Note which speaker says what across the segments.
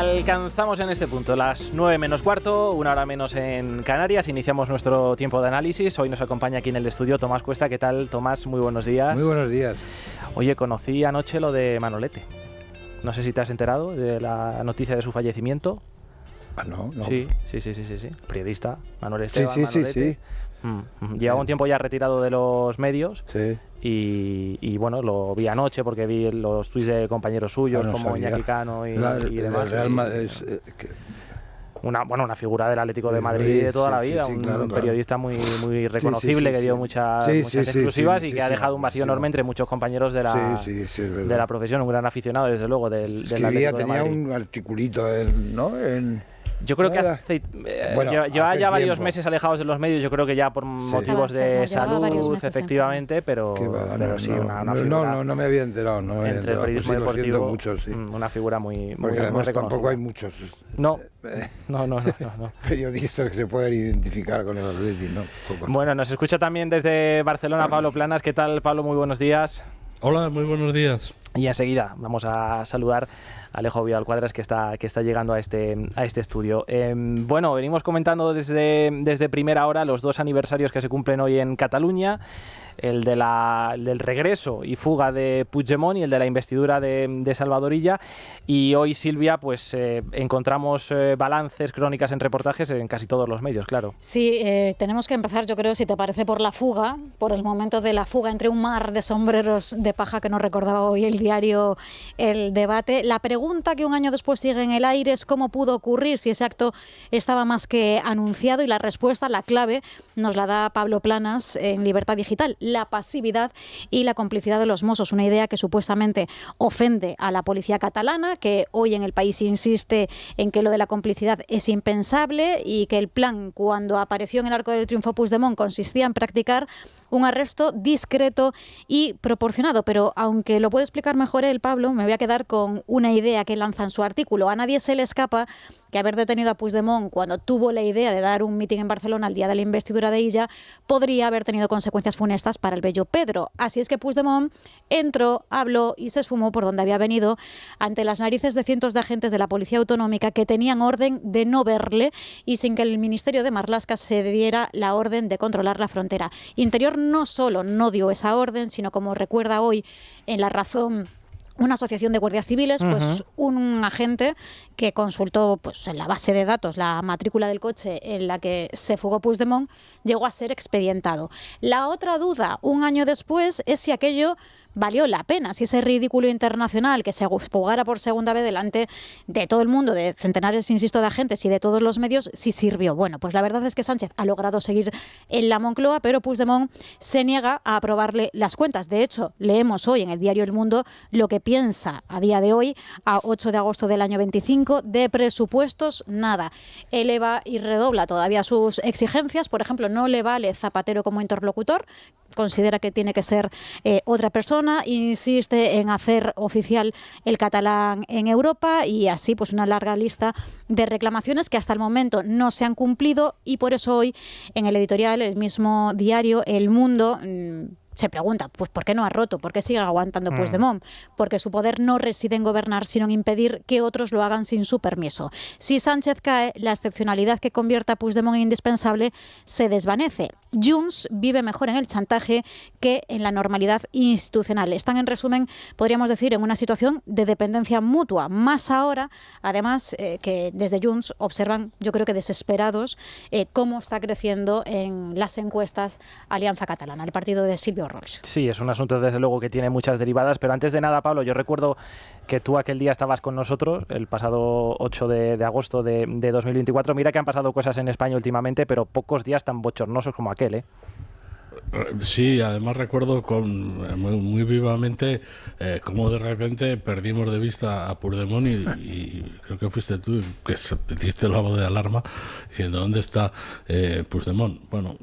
Speaker 1: Alcanzamos en este punto las 9 menos cuarto, una hora menos en Canarias. Iniciamos nuestro tiempo de análisis. Hoy nos acompaña aquí en el estudio Tomás Cuesta. ¿Qué tal, Tomás? Muy buenos días.
Speaker 2: Muy buenos días.
Speaker 1: Oye, conocí anoche lo de Manolete. No sé si te has enterado de la noticia de su fallecimiento.
Speaker 2: Ah, no.
Speaker 1: Sí. Periodista, Manuel Esteban,
Speaker 2: Sí.
Speaker 1: Manolete. Lleva un tiempo ya retirado de los medios.
Speaker 2: Sí.
Speaker 1: Y bueno, lo vi anoche porque vi los tuits de compañeros suyos como Iñaki Cano y demás.
Speaker 2: Real Madrid
Speaker 1: Una figura del Atlético de Madrid de toda la vida, un periodista muy reconocible que dio muchas exclusivas y que ha dejado un vacío enorme entre muchos compañeros de la profesión, un gran aficionado desde luego del Atlético de Madrid.
Speaker 2: Tenía un articulito, ¿no?
Speaker 1: Yo creo que lleva ya varios meses alejados de los medios, yo creo que ya por motivos de salud, efectivamente, pero sí, una figura...
Speaker 2: No me había enterado,
Speaker 1: entre el periodismo deportivo,
Speaker 2: mucho,
Speaker 1: una figura muy
Speaker 2: porque además
Speaker 1: reconocida.
Speaker 2: Tampoco hay muchos
Speaker 1: No.
Speaker 2: periodistas que se puedan identificar con el Atleti, ¿no? Pocos.
Speaker 1: Bueno, nos escucha también desde Barcelona Pablo Planas. ¿Qué tal, Pablo? Muy buenos días.
Speaker 3: Hola, muy buenos días.
Speaker 1: Y enseguida vamos a saludar a Alejo Vidal-Quadras que está llegando a este estudio. Bueno, venimos comentando desde primera hora los 2 aniversarios que se cumplen hoy en Cataluña, el del regreso y fuga de Puigdemont y el de la investidura de Salvador Illa. Y hoy, Silvia, pues encontramos balances, crónicas en reportajes en casi todos los medios, claro.
Speaker 4: Sí, tenemos que empezar, yo creo, si te parece, por la fuga, por el momento de la fuga entre un mar de sombreros de paja que nos recordaba hoy el diario El Debate. La pregunta que un año después sigue en el aire es cómo pudo ocurrir, si ese acto estaba más que anunciado, y la respuesta, la clave, nos la da Pablo Planas en Libertad Digital: la pasividad y la complicidad de los Mossos, una idea que supuestamente ofende a la policía catalana, que hoy en El País insiste en que lo de la complicidad es impensable y que el plan, cuando apareció en el Arco del Triunfo Puigdemont, consistía en practicar un arresto discreto y proporcionado. Pero aunque lo puede explicar mejor él, Pablo, me voy a quedar con una idea que lanza en su artículo. A nadie se le escapa que haber detenido a Puigdemont cuando tuvo la idea de dar un mitin en Barcelona el día de la investidura de Illa podría haber tenido consecuencias funestas para el bello Pedro. Así es que Puigdemont entró, habló y se esfumó por donde había venido ante las narices de cientos de agentes de la Policía Autonómica que tenían orden de no verle y sin que el Ministerio de Marlaska se diera la orden de controlar la frontera. Interior no solo no dio esa orden, sino, como recuerda hoy en La Razón una asociación de guardias civiles, pues un agente que consultó pues en la base de datos la matrícula del coche en la que se fugó Puigdemont, llegó a ser expedientado. La otra duda, un año después, es si aquello valió la pena, si ese ridículo internacional que se fugara por segunda vez delante de todo el mundo, de centenares, insisto, de agentes y de todos los medios, si sirvió. Bueno, pues la verdad es que Sánchez ha logrado seguir en la Moncloa, pero Puigdemont se niega a aprobarle las cuentas. De hecho, leemos hoy en el diario El Mundo lo que piensa a día de hoy, a 8 de agosto del año 25, de presupuestos, nada. Eleva y redobla todavía sus exigencias. Por ejemplo, no le vale Zapatero como interlocutor, considera que tiene que ser otra persona, insiste en hacer oficial el catalán en Europa y así pues una larga lista de reclamaciones que hasta el momento no se han cumplido, y por eso hoy en el editorial, el mismo diario El Mundo, se pregunta, pues ¿por qué no ha roto? ¿Por qué sigue aguantando Puigdemont? Porque su poder no reside en gobernar, sino en impedir que otros lo hagan sin su permiso. Si Sánchez cae, la excepcionalidad que convierta a Puigdemont en indispensable se desvanece. Junts vive mejor en el chantaje que en la normalidad institucional. Están, en resumen, podríamos decir, en una situación de dependencia mutua. Más ahora, además, que desde Junts observan, yo creo que desesperados, cómo está creciendo en las encuestas Alianza Catalana, el partido de Silvio Roig.
Speaker 1: Sí, es un asunto desde luego que tiene muchas derivadas, pero antes de nada, Pablo, yo recuerdo que tú aquel día estabas con nosotros, el pasado 8 de agosto de 2024. Mira que han pasado cosas en España últimamente, pero pocos días tan bochornosos como aquel, ¿eh?
Speaker 3: Sí, además recuerdo muy vivamente cómo de repente perdimos de vista a Puigdemont y creo que fuiste tú que diste la voz de alarma diciendo ¿dónde está Puigdemont? Bueno,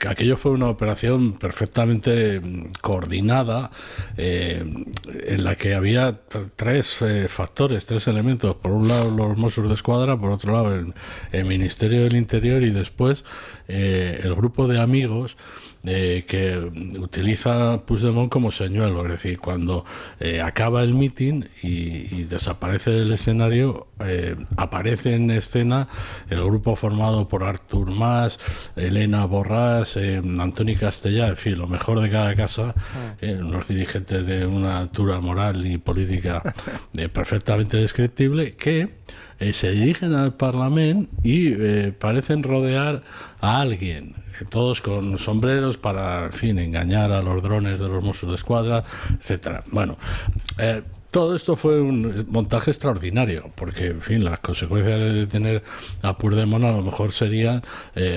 Speaker 3: aquello fue una operación perfectamente coordinada en la que había tres factores, tres elementos. Por un lado los Mossos d'Esquadra, por otro lado el Ministerio del Interior y después el grupo de amigos enemigos que utiliza Puigdemont como señuelo. Es decir, cuando acaba el mitin y desaparece del escenario, aparece en escena el grupo formado por Artur Mas, Elena Borràs, Antoni Castellà, en fin, lo mejor de cada casa, unos dirigentes de una altura moral y política perfectamente descriptible, que se dirigen al Parlamento y parecen rodear a alguien, todos con sombreros para, en fin, engañar a los drones de los Mossos d'Esquadra, etcétera. Bueno, todo esto fue un montaje extraordinario, porque, en fin, las consecuencias de tener a Puigdemont a lo mejor serían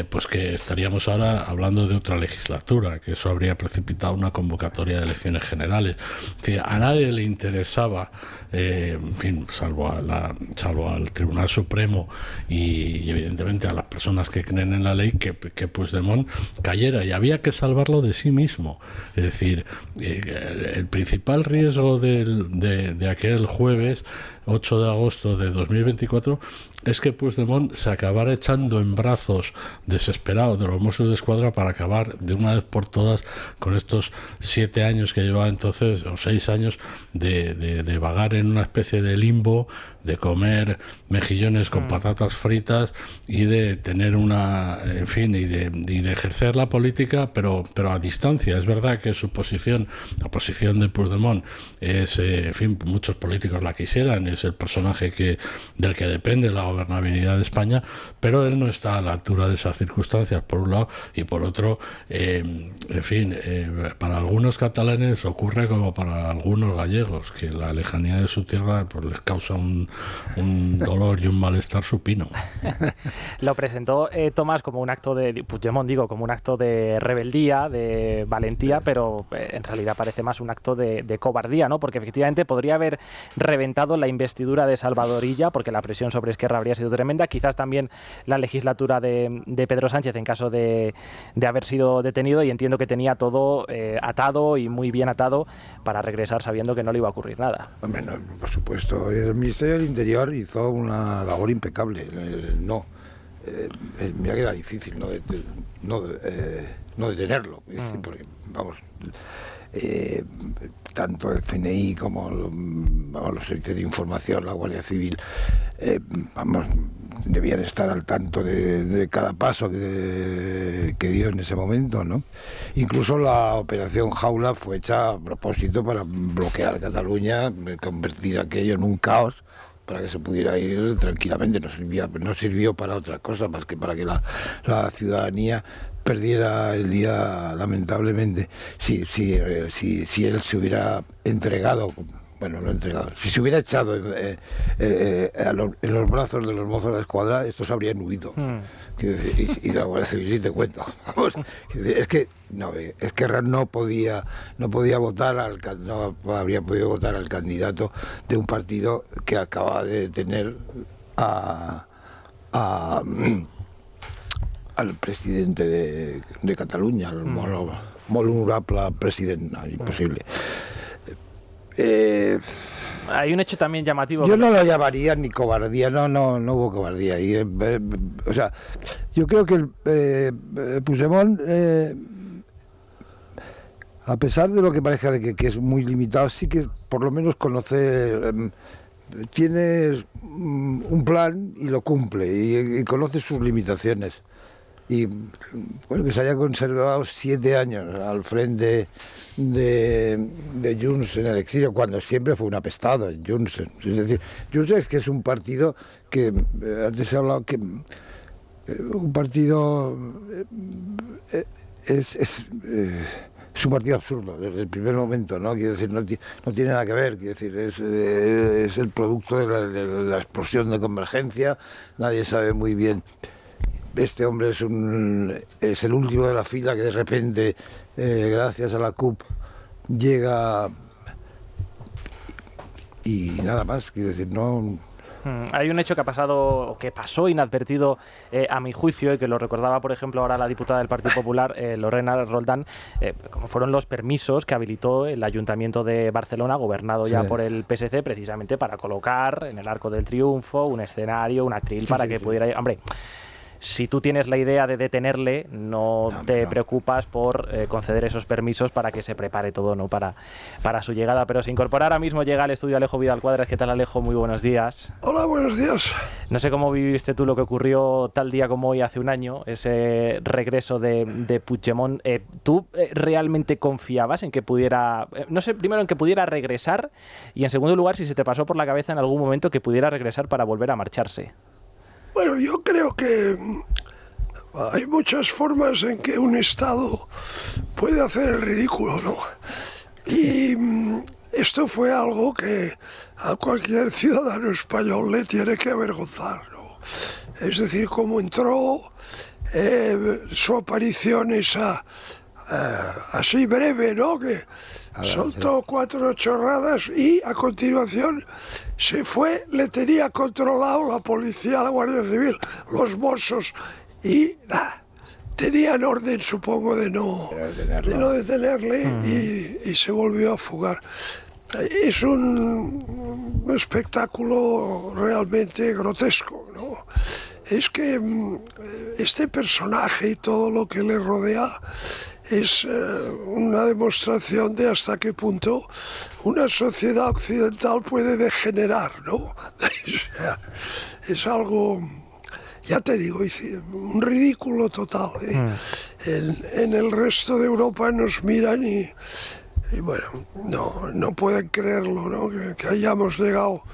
Speaker 3: pues que estaríamos ahora hablando de otra legislatura, que eso habría precipitado una convocatoria de elecciones generales. Que a nadie le interesaba, en fin, salvo al Tribunal Supremo y evidentemente a las personas que creen en la ley, que Puigdemont cayera, y había que salvarlo de sí mismo. Es decir, el principal riesgo de aquel jueves 8 de agosto de 2024 es que Puigdemont se acabara echando en brazos desesperados de los Mossos d'Esquadra para acabar de una vez por todas con estos 7 años que llevaba entonces, o 6 años de vagar en una especie de limbo, de comer mejillones con patatas fritas y de tener en fin, y de ejercer la política, pero a distancia. Es verdad que su posición, la posición de Puigdemont es, en fin, muchos políticos la quisieran, es el personaje del que depende la gobernabilidad de España, pero él no está a la altura de esas circunstancias, por un lado, y por otro, en fin, para algunos catalanes ocurre como para algunos gallegos, que la lejanía de su tierra pues les causa un dolor y un malestar supino.
Speaker 1: Lo presentó Tomás como un acto de Puigdemont, como un acto de rebeldía, de valentía, pero en realidad parece más un acto de cobardía, ¿no? Porque efectivamente podría haber reventado la investidura de Salvador Illa, porque la presión sobre Esquerra habría sido tremenda, quizás también la legislatura de Pedro Sánchez en caso de haber sido detenido, y entiendo que tenía todo atado y muy bien atado para regresar sabiendo que no le iba a ocurrir nada.
Speaker 2: Hombre, no, por supuesto. El Ministerio del Interior hizo una labor impecable. Mira que era difícil no detenerlo. Es decir, porque, vamos, tanto el CNI como los servicios de información, la Guardia Civil, debían estar al tanto de cada paso que dio en ese momento, ¿no? Incluso la operación Jaula fue hecha a propósito para bloquear Cataluña, convertir aquello en un caos, para que se pudiera ir tranquilamente. No sirvió para otra cosa más que para que la ciudadanía perdiera el día, lamentablemente. Si él se hubiera entregado, si se hubiera echado en los brazos de los Mossos d'Esquadra, estos habrían huido. Y la Guardia Civil, y te cuento. Vamos, es que no podía votar no habría podido votar al candidato de un partido que acaba de tener al presidente de Cataluña, al molt honorable presidente. Imposible.
Speaker 1: Hay un hecho también llamativo.
Speaker 2: Yo no lo llamaría ni cobardía, no hubo cobardía. O sea, yo creo que Puigdemont, a pesar de lo que parezca de que es muy limitado, sí que por lo menos tiene un plan y lo cumple, y conoce sus limitaciones. Y bueno, que se haya conservado 7 años al frente de Junts en el exilio, cuando siempre fue un apestado en Junts. Es decir, Junts es que es un partido que, antes se ha hablado que un partido es un partido absurdo desde el primer momento, ¿no? Quiero decir, no tiene nada que ver, quiero decir, es el producto de la explosión de Convergencia. Nadie sabe muy bien. Este hombre es el último de la fila que de repente, gracias a la CUP, llega y nada más, quiero decir, no.
Speaker 1: Hay un hecho que pasó inadvertido a mi juicio, y que lo recordaba, por ejemplo, ahora la diputada del Partido Popular, Lorena Roldán, como fueron los permisos que habilitó el Ayuntamiento de Barcelona, gobernado ya por el PSC, precisamente para colocar en el Arco del Triunfo un escenario, un atril, para que pudiera ir. Hombre, si tú tienes la idea de detenerle, no te preocupas por conceder esos permisos para que se prepare todo, ¿no? para su llegada. Pero se incorpora ahora mismo, llega al estudio Alejo Vidal Cuadras. ¿Qué tal, Alejo? Muy buenos días.
Speaker 5: Hola, buenos días.
Speaker 1: No sé cómo viviste tú lo que ocurrió tal día como hoy hace un año, ese regreso de Puigdemont. ¿Tú realmente confiabas en que pudiera, no sé, primero en que pudiera regresar, y en segundo lugar si se te pasó por la cabeza en algún momento que pudiera regresar para volver a marcharse?
Speaker 5: Bueno, yo creo que hay muchas formas en que un Estado puede hacer el ridículo, ¿no? Y esto fue algo que a cualquier ciudadano español le tiene que avergonzar, ¿no? Es decir, cómo entró, su aparición esa así breve, ¿no? Que soltó 4 chorradas y a continuación se fue, le tenía controlado la policía, la Guardia Civil, los Mossos y tenían orden, supongo, de no detenerle y se volvió a fugar. Es un espectáculo realmente grotesco, ¿no? Es que este personaje y todo lo que le rodea es una demostración de hasta qué punto una sociedad occidental puede degenerar, ¿no? Es algo, ya te digo, un ridículo total, ¿eh? En el resto de Europa nos miran y bueno, no pueden creerlo, ¿no? Que hayamos llegado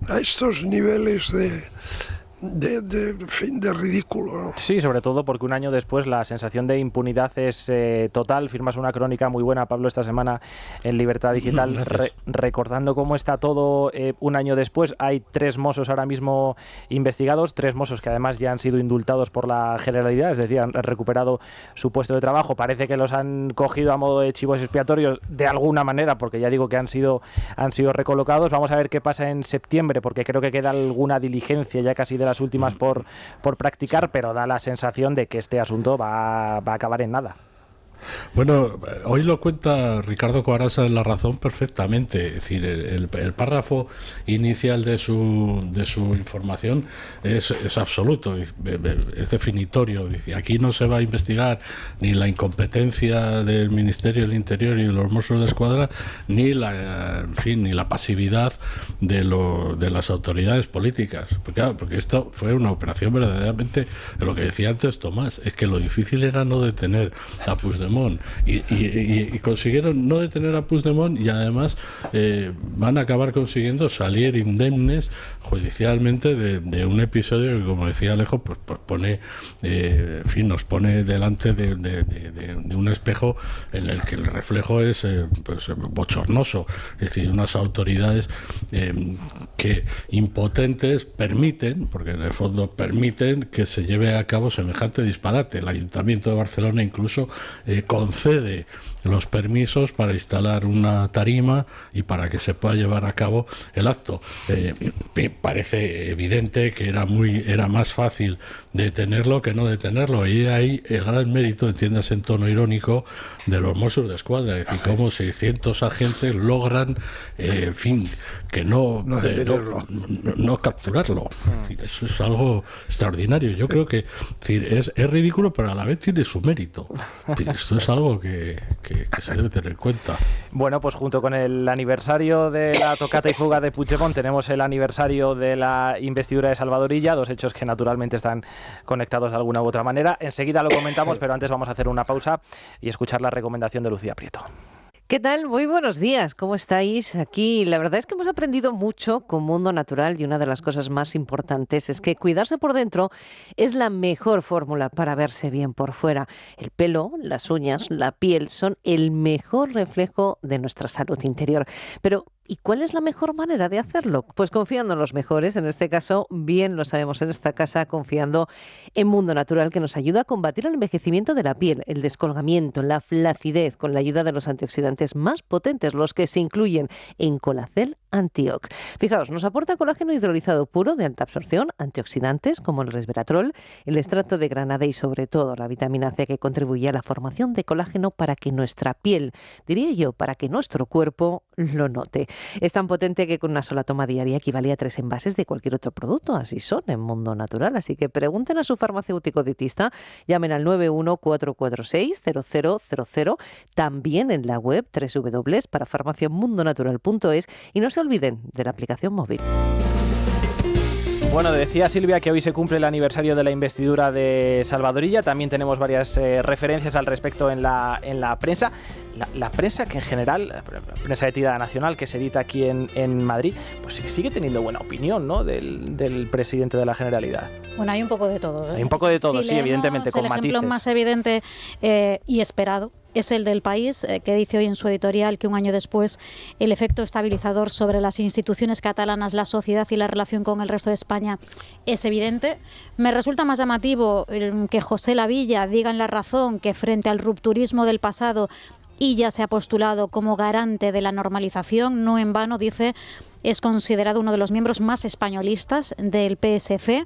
Speaker 5: a estos niveles de ridículo, ¿no?
Speaker 1: Sí, sobre todo porque un año después la sensación de impunidad es total. Firmas una crónica muy buena, Pablo, esta semana en Libertad Digital, recordando cómo está todo un año después. Hay 3 mossos ahora mismo investigados, 3 mossos que además ya han sido indultados por la Generalidad, es decir, han recuperado su puesto de trabajo. Parece que los han cogido a modo de chivos expiatorios de alguna manera, porque ya digo que han sido recolocados. Vamos a ver qué pasa en septiembre, porque creo que queda alguna diligencia ya casi de las últimas por practicar, pero da la sensación de que este asunto va a acabar en nada.
Speaker 3: Bueno, hoy lo cuenta Ricardo Coarasa en La Razón perfectamente. Es decir, el párrafo inicial de su información es absoluto, es definitorio. Dice, aquí no se va a investigar ni la incompetencia del Ministerio del Interior y de los Mossos de Escuadra, ni la pasividad de las autoridades políticas. Porque esto fue una operación verdaderamente, lo que decía antes Tomás, es que lo difícil era no detener a Puigdemont. Y consiguieron no detener a Puigdemont y además van a acabar consiguiendo salir indemnes judicialmente de un episodio que, como decía Alejo, pues pone, nos pone delante de un espejo en el que el reflejo es bochornoso. Es decir, unas autoridades que impotentes permiten, porque en el fondo permiten que se lleve a cabo semejante disparate. El Ayuntamiento de Barcelona incluso concede los permisos para instalar una tarima y para que se pueda llevar a cabo el acto. Parece evidente que era más fácil detenerlo que no detenerlo, y ahí el gran mérito, entiendas en tono irónico, de los Mossos de Escuadra, es decir, cómo 600 agentes logran que no capturarlo. Es decir, eso es algo extraordinario. Yo creo que es ridículo, pero a la vez tiene su mérito. Esto es algo que se debe tener en cuenta.
Speaker 1: Bueno, pues junto con el aniversario de la tocata y fuga de Puigdemont tenemos el aniversario de la investidura de Salvador Illa, 2 hechos que naturalmente están conectados de alguna u otra manera. Enseguida lo comentamos, pero antes vamos a hacer una pausa y escuchar la recomendación de Lucía Prieto.
Speaker 6: ¿Qué tal? Muy buenos días. ¿Cómo estáis? Aquí la verdad es que hemos aprendido mucho con Mundo Natural y una de las cosas más importantes es que cuidarse por dentro es la mejor fórmula para verse bien por fuera. El pelo, las uñas, la piel son el mejor reflejo de nuestra salud interior. Pero ¿y cuál es la mejor manera de hacerlo? Pues confiando en los mejores, en este caso, bien lo sabemos en esta casa, confiando en Mundo Natural, que nos ayuda a combatir el envejecimiento de la piel, el descolgamiento, la flacidez, con la ayuda de los antioxidantes más potentes, los que se incluyen en Colacel Antiox. Fijaos, nos aporta colágeno hidrolizado puro de alta absorción, antioxidantes como el resveratrol, el extracto de granada y sobre todo la vitamina C, que contribuye a la formación de colágeno para que nuestra piel, diría yo, para que nuestro cuerpo lo note. Es tan potente que con una sola toma diaria equivale a 3 envases de cualquier otro producto. Así son en Mundo Natural. Así que pregunten a su farmacéutico dietista, llamen al 914460000, también en la web www.parafarmaciamundonatural.es, y no se olviden de la aplicación móvil.
Speaker 1: Bueno, decía Silvia que hoy se cumple el aniversario de la investidura de Salvador Illa. También tenemos varias referencias al respecto en la prensa. La prensa que en general, la prensa de tirada nacional que se edita aquí en Madrid, pues sigue teniendo buena opinión, ¿no?, del presidente de la Generalidad.
Speaker 4: Bueno, hay un poco de todo.
Speaker 1: Hay un poco de todo,
Speaker 4: si
Speaker 1: sí, evidentemente, con matices.
Speaker 4: El ejemplo más evidente y esperado es el del País, que dice hoy en su editorial que un año después el efecto estabilizador sobre las instituciones catalanas, la sociedad y la relación con el resto de España es evidente. Me resulta más llamativo que José Lavilla diga en La Razón que frente al rupturismo del pasado Illa se ha postulado como garante de la normalización. No en vano, dice, es considerado uno de los miembros más españolistas del PSC.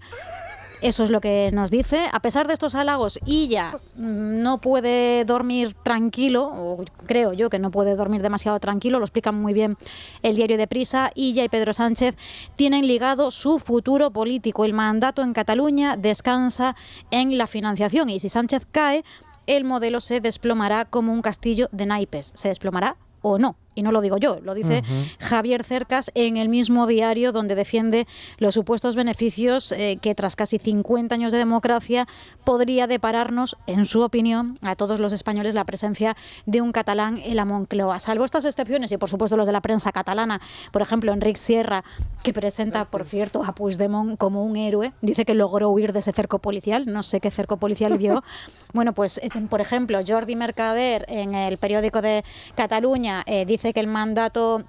Speaker 4: Eso es lo que nos dice. A pesar de estos halagos, Illa no puede dormir tranquilo, o creo yo que no puede dormir demasiado tranquilo, lo explica muy bien el diario Deprisa. Illa y Pedro Sánchez tienen ligado su futuro político. El mandato en Cataluña descansa en la financiación, y si Sánchez cae, el modelo se desplomará como un castillo de naipes. ¿Se desplomará o no? Y no lo digo yo, lo dice Javier Cercas en el mismo diario, donde defiende los supuestos beneficios que tras casi 50 años de democracia podría depararnos, en su opinión, a todos los españoles la presencia de un catalán en la Moncloa. Salvo estas excepciones y, por supuesto, los de la prensa catalana, por ejemplo, Enric Sierra, que presenta, por cierto, a Puigdemont como un héroe, dice que logró huir de ese cerco policial, no sé qué cerco policial vio. Bueno, pues, por ejemplo, Jordi Mercader, en el periódico de Cataluña, dice que el mandato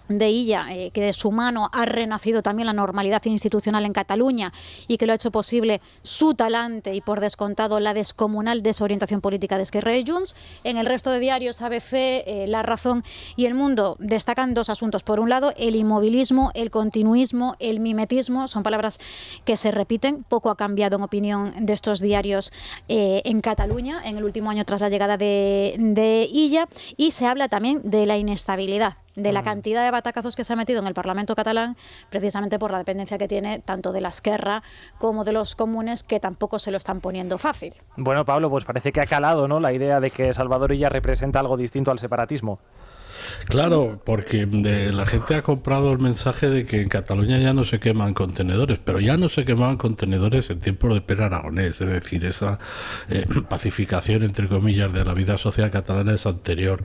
Speaker 4: de Illa, que de su mano ha renacido también la normalidad institucional en Cataluña y que lo ha hecho posible su talante y, por descontado, la descomunal desorientación política de Esquerra y Junts. En el resto de diarios, ABC, La Razón y El Mundo, destacan dos asuntos. Por un lado, el inmovilismo, el continuismo, el mimetismo, son palabras que se repiten. Poco ha cambiado, en opinión de estos diarios, en Cataluña en el último año tras la llegada de Illa, y se habla también de la inestabilidad, de la cantidad de batacazos que se ha metido en el Parlamento catalán, precisamente por la dependencia que tiene tanto de la Esquerra como de los comunes, que tampoco se lo están poniendo fácil.
Speaker 1: Bueno, Pablo, pues parece que ha calado, ¿no?, la idea de que Salvador Illa representa algo distinto al separatismo.
Speaker 3: Claro, porque la gente ha comprado el mensaje de que en Cataluña ya no se queman contenedores, pero ya no se quemaban contenedores en tiempos de Pere Aragonés, es decir, esa pacificación, entre comillas, de la vida social catalana es anterior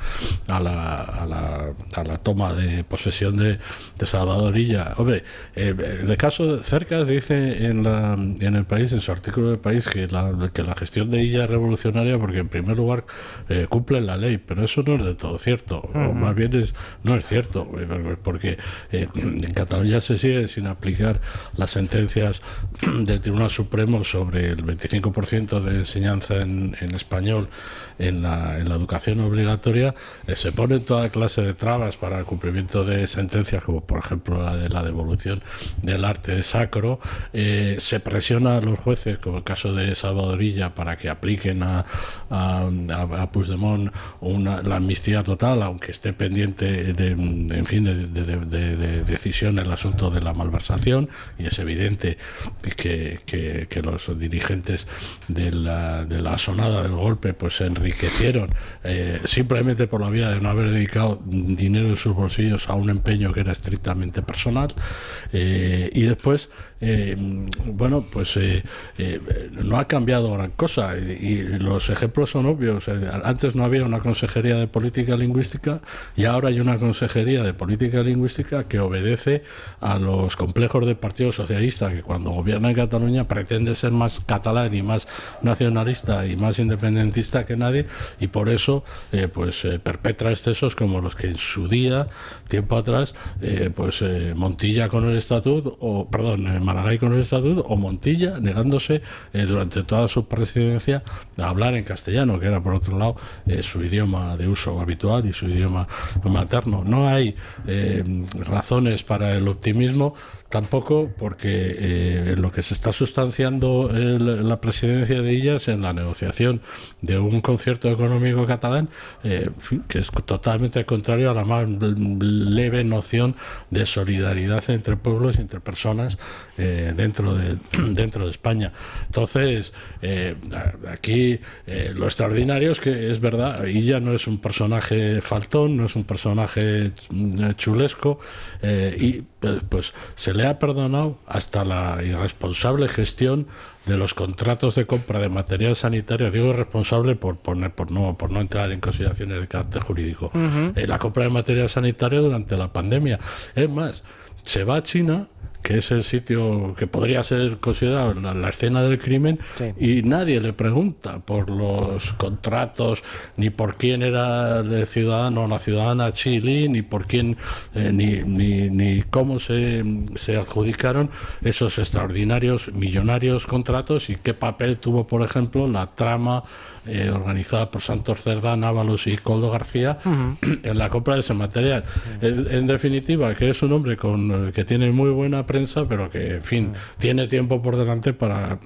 Speaker 3: a la toma de posesión de Salvador Illa. Hombre, en el caso de Cercas dice en El País, en su artículo del País, que la gestión de Illa es revolucionaria porque, en primer lugar, cumple la ley, pero eso no es del todo cierto. Más bien no es cierto, porque en Cataluña se sigue sin aplicar las sentencias del Tribunal Supremo sobre el 25% de enseñanza en español en la educación obligatoria. Se ponen toda clase de trabas para el cumplimiento de sentencias, como por ejemplo la de la devolución del arte sacro. Se presiona a los jueces, como el caso de Salvador Illa, para que apliquen a Puigdemont la amnistía total, aunque esté pendiente de decisión en el asunto de la malversación, y es evidente que los dirigentes de la asonada del golpe pues se enriquecieron simplemente por la vía de no haber dedicado dinero de sus bolsillos a un empeño que era estrictamente personal, y después no ha cambiado gran cosa, y los ejemplos son obvios. Antes no había una consejería de política lingüística, y ahora hay una consejería de política lingüística que obedece a los complejos del Partido Socialista, que cuando gobierna en Cataluña pretende ser más catalán y más nacionalista y más independentista que nadie, y por eso perpetra excesos como los que en su día, tiempo atrás, Montilla con el estatut, Maragall con el estatut, o Montilla negándose durante toda su presidencia a hablar en castellano, que era, por otro lado, su idioma de uso habitual y su idioma materno. No hay razones para el optimismo, tampoco porque lo que se está sustanciando la presidencia de Illa es en la negociación de un concierto económico catalán que es totalmente contrario a la más leve noción de solidaridad entre pueblos y entre personas dentro de España. Entonces, aquí lo extraordinario es que es verdad, Illa no es un personaje faltón, no es un personaje chulesco, y pues se le ha perdonado hasta la irresponsable gestión de los contratos de compra de material sanitario. Digo irresponsable por no entrar en consideraciones de carácter jurídico. La compra de material sanitario durante la pandemia. Es más, se va a China, que es el sitio que podría ser considerado la escena del crimen, sí, y nadie le pregunta por los contratos, ni por quién era el ciudadano o la ciudadana Chile, ni por quién, ni cómo se adjudicaron esos extraordinarios, millonarios contratos y qué papel tuvo, por ejemplo, la trama organizada por Santos Cerdán, Ábalos y Coldo García en la compra de ese material. En definitiva, que es un hombre que tiene muy buena prensa, pero que, en fin, tiene tiempo por delante para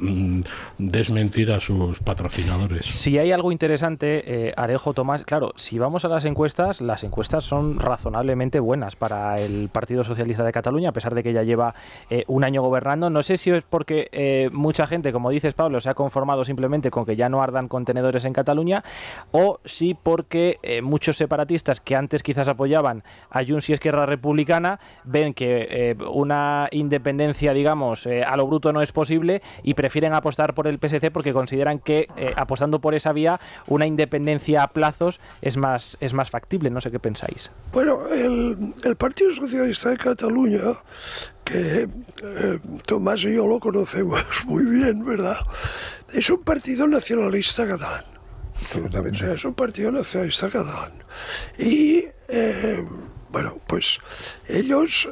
Speaker 3: desmentir a sus patrocinadores.
Speaker 1: Si hay algo interesante, Alejo, Tomás, claro, si vamos a las encuestas son razonablemente buenas para el Partido Socialista de Cataluña, a pesar de que ya lleva un año gobernando. No sé si es porque mucha gente, como dices, Pablo, se ha conformado simplemente con que ya no ardan contenedores en Cataluña, o si porque muchos separatistas que antes quizás apoyaban a Junts y Esquerra Republicana ven que una independencia, digamos, a lo bruto no es posible y prefieren apostar por el PSC porque consideran que apostando por esa vía una independencia a plazos es más factible. No sé qué pensáis.
Speaker 5: Bueno, el Partido Socialista de Cataluña, que Tomás y yo lo conocemos muy bien, ¿verdad?, es un partido nacionalista catalán.
Speaker 2: Absolutamente.
Speaker 5: O sea, es un partido nacionalista catalán. Y, bueno, pues ellos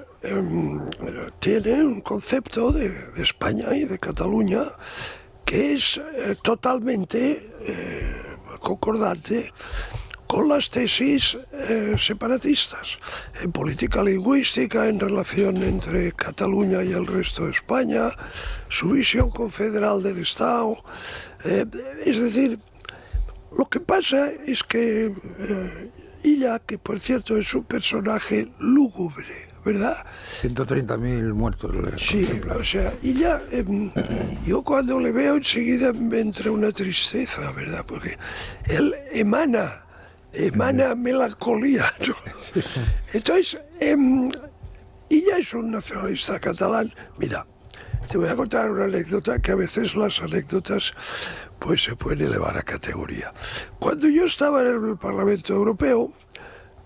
Speaker 5: tienen un concepto de España y de Cataluña que es totalmente concordante con las tesis separatistas en política lingüística, en relación entre Cataluña y el resto de España, su visión confederal del Estado. Es decir, lo que pasa es que Illa, que por cierto es un personaje lúgubre, ¿verdad?
Speaker 2: 130.000 muertos.
Speaker 5: Sí, o sea, Illa, yo cuando le veo enseguida me entra una tristeza, ¿verdad? Porque él emana melancolía, ¿no? Entonces, Illa es un nacionalista catalán. Mira, te voy a contar una anécdota, que a veces las anécdotas pues se pueden elevar a categoría. Cuando yo estaba en el Parlamento Europeo,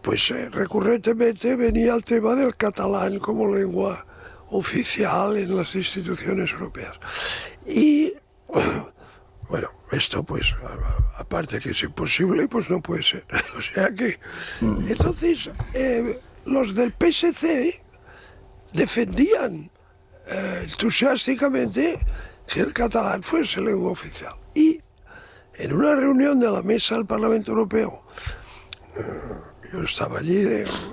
Speaker 5: pues recurrentemente venía el tema del catalán como lengua oficial en las instituciones europeas. Y bueno, esto pues, aparte que es imposible, pues no puede ser. O sea que, entonces, los del PSC defendían entusiásticamente que el catalán fuese lengua oficial. Y en una reunión de la mesa del Parlamento Europeo, yo estaba allí,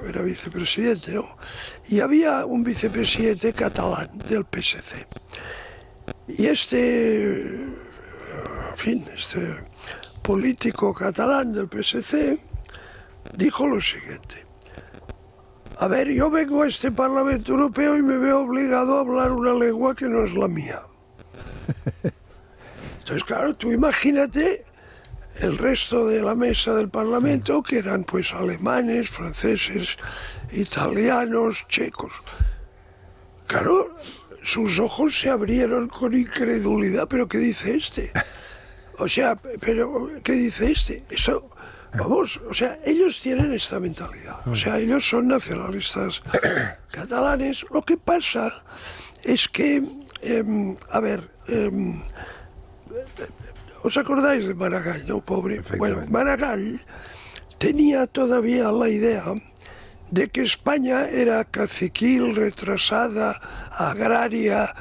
Speaker 5: era vicepresidente, ¿no? Y había un vicepresidente catalán del PSC. Y este político catalán del PSC dijo lo siguiente: a ver, yo vengo a este Parlamento Europeo y me veo obligado a hablar una lengua que no es la mía. Entonces, claro, tú imagínate el resto de la mesa del Parlamento, que eran pues alemanes, franceses, italianos, checos. Claro, sus ojos se abrieron con incredulidad. ¿Pero qué dice este? O sea, ¿pero qué dice este? Eso, vamos, o sea, ellos tienen esta mentalidad. O sea, ellos son nacionalistas catalanes. Lo que pasa es que, ¿os acordáis de Maragall, no, pobre? Bueno, Maragall tenía todavía la idea de que España era caciquil, retrasada, agraria,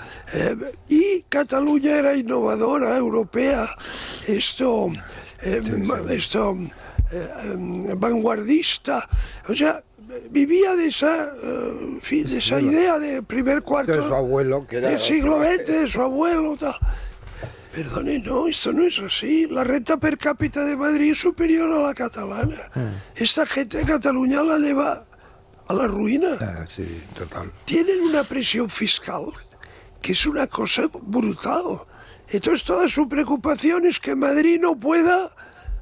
Speaker 5: y Cataluña era innovadora, europea, vanguardista, o sea, vivía de esa, de esa idea de primer cuarto
Speaker 2: de su abuelo, que era
Speaker 5: del siglo XX, de su abuelo, tal. Perdone, no, esto no es así. La renta per cápita de Madrid es superior a la catalana. Esta gente de Cataluña la lleva a la ruina.
Speaker 2: Sí, total.
Speaker 5: Tienen una presión fiscal que es una cosa brutal. Entonces toda su preocupación es que Madrid no pueda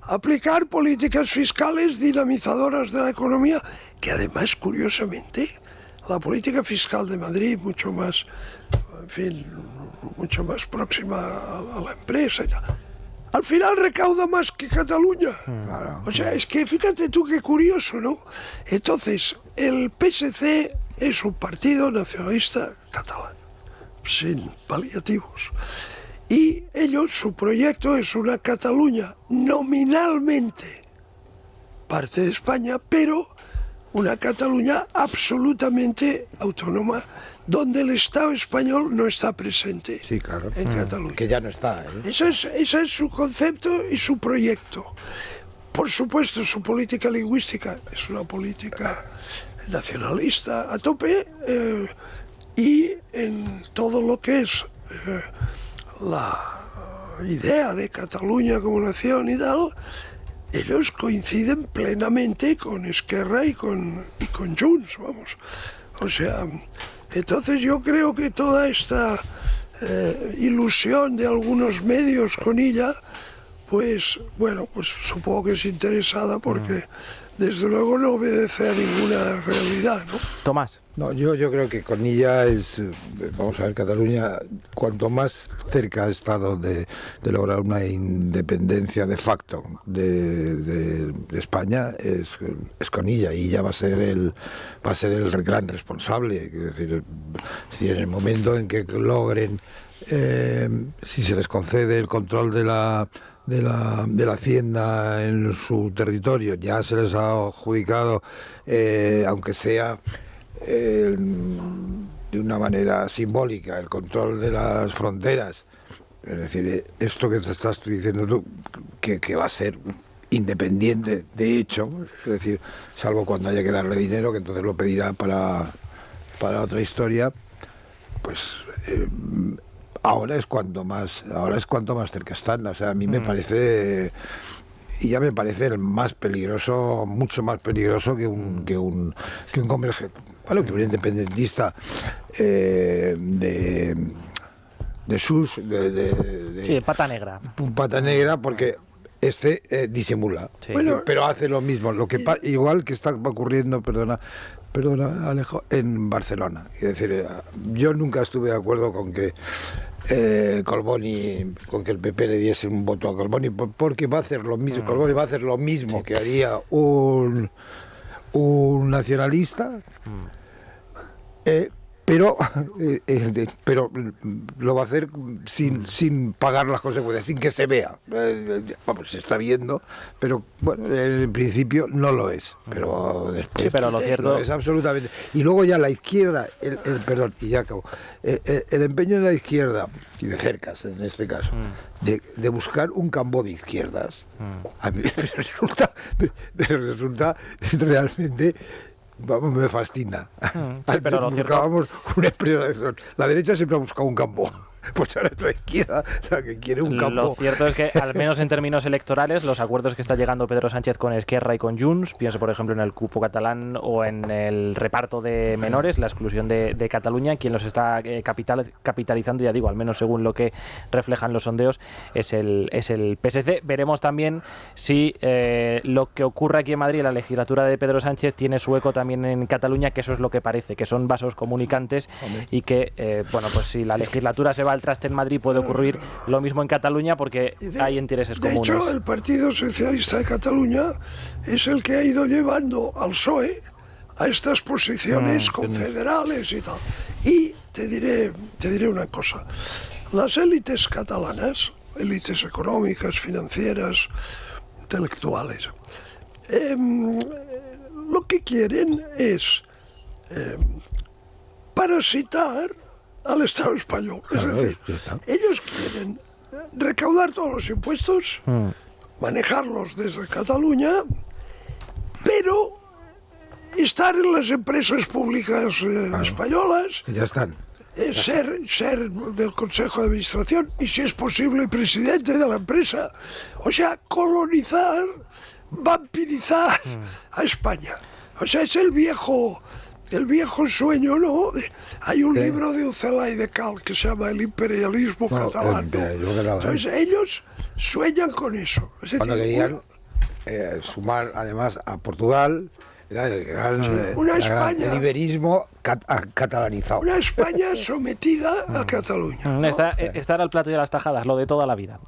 Speaker 5: aplicar políticas fiscales dinamizadoras de la economía, que además, curiosamente, la política fiscal de Madrid mucho más, en fin, mucho más próxima a la empresa y tal, al final recauda más que Cataluña. O sea, es que fíjate tú qué curioso, ¿no? Entonces, el PSC es un partido nacionalista catalán, sin paliativos. Y ellos, su proyecto es una Cataluña nominalmente parte de España, pero una Cataluña absolutamente autónoma, donde el Estado español no está presente.
Speaker 2: Sí, claro.
Speaker 5: En Cataluña.
Speaker 2: Que ya no está, ¿eh?
Speaker 5: Ese es su concepto y su proyecto. Por supuesto, su política lingüística es una política nacionalista a tope, y en todo lo que es la idea de Cataluña como nación y tal, ellos coinciden plenamente con Esquerra y con Junts, vamos. O sea, entonces yo creo que toda esta ilusión de algunos medios con ella, pues bueno, pues supongo que es interesada porque desde luego no obedece a ninguna realidad, ¿no?
Speaker 1: Tomás.
Speaker 2: No, yo creo que con ella es, vamos a ver, Cataluña, cuanto más cerca ha estado de lograr una independencia de facto de España, es con ella, y ella va a ser el gran responsable. Es decir, si en el momento en que logren, si se les concede el control de la hacienda en su territorio, ya se les ha adjudicado, aunque sea de una manera simbólica, el control de las fronteras. Es decir, esto que te estás diciendo tú, que va a ser independiente de hecho, es decir, salvo cuando haya que darle dinero, que entonces lo pedirá para otra historia, pues ahora es cuanto más cerca están. O sea, a mí me parece, y ya me parece el más peligroso, mucho más peligroso que un convergente, bueno, que un independentista de
Speaker 1: pata negra.
Speaker 2: Pata negra, porque disimula,
Speaker 1: Sí.
Speaker 2: Bueno, pero hace lo mismo, igual que está ocurriendo, perdona Alejo, en Barcelona. Es decir, yo nunca estuve de acuerdo con que con que el PP le diese un voto a Colboni, porque va a hacer lo mismo. Colboni va a hacer lo mismo que haría un nacionalista, pero lo va a hacer sin pagar las consecuencias, sin que se vea. Vamos, se está viendo, pero bueno, en principio no lo es, pero después
Speaker 1: Sí, pero lo cierto
Speaker 2: lo es absolutamente. Y luego ya la izquierda, perdón, y ya acabo, el empeño de la izquierda, y de cercas en este caso, de buscar un campo de izquierdas, a mí me resulta realmente, vamos, me fascina.
Speaker 1: Sí, pero lo
Speaker 2: buscábamos una expresión. La derecha siempre ha buscado un campo, pues ahora es la izquierda la que quiere un campo.
Speaker 1: Lo cierto es que, al menos en términos electorales, los acuerdos que está llegando Pedro Sánchez con Esquerra y con Junts, pienso por ejemplo en el cupo catalán o en el reparto de menores, la exclusión de Cataluña, quien los está capitalizando, ya digo, al menos según lo que reflejan los sondeos, es el PSC. Veremos también si lo que ocurre aquí en Madrid, la legislatura de Pedro Sánchez, tiene su eco también en Cataluña, que eso es lo que parece, que son vasos comunicantes. Hombre. Y que, bueno, pues si la legislatura se va al traste en Madrid, puede ocurrir lo mismo en Cataluña, porque hay intereses comunes.
Speaker 5: De hecho, el Partido Socialista de Cataluña es el que ha ido llevando al PSOE a estas posiciones confederales y tal. Y te diré una cosa. Las élites catalanas, élites económicas, financieras, intelectuales, lo que quieren es parasitar al Estado español. Es decir, ellos quieren recaudar todos los impuestos, manejarlos desde Cataluña, pero estar en las empresas públicas españolas,
Speaker 2: que ya están.
Speaker 5: Ser del Consejo de Administración y, si es posible, presidente de la empresa. O sea, colonizar, vampirizar a España. O sea, es el viejo sueño, ¿no? Hay un libro de Ucela y de Cal que se llama El imperialismo catalán, ¿no? Entonces ellos sueñan con eso. Es decir,
Speaker 2: cuando querían sumar además a Portugal, el iberismo catalanizado.
Speaker 5: Una España sometida a Cataluña, ¿no?
Speaker 1: Esta era el plato de las tajadas, lo de toda la vida.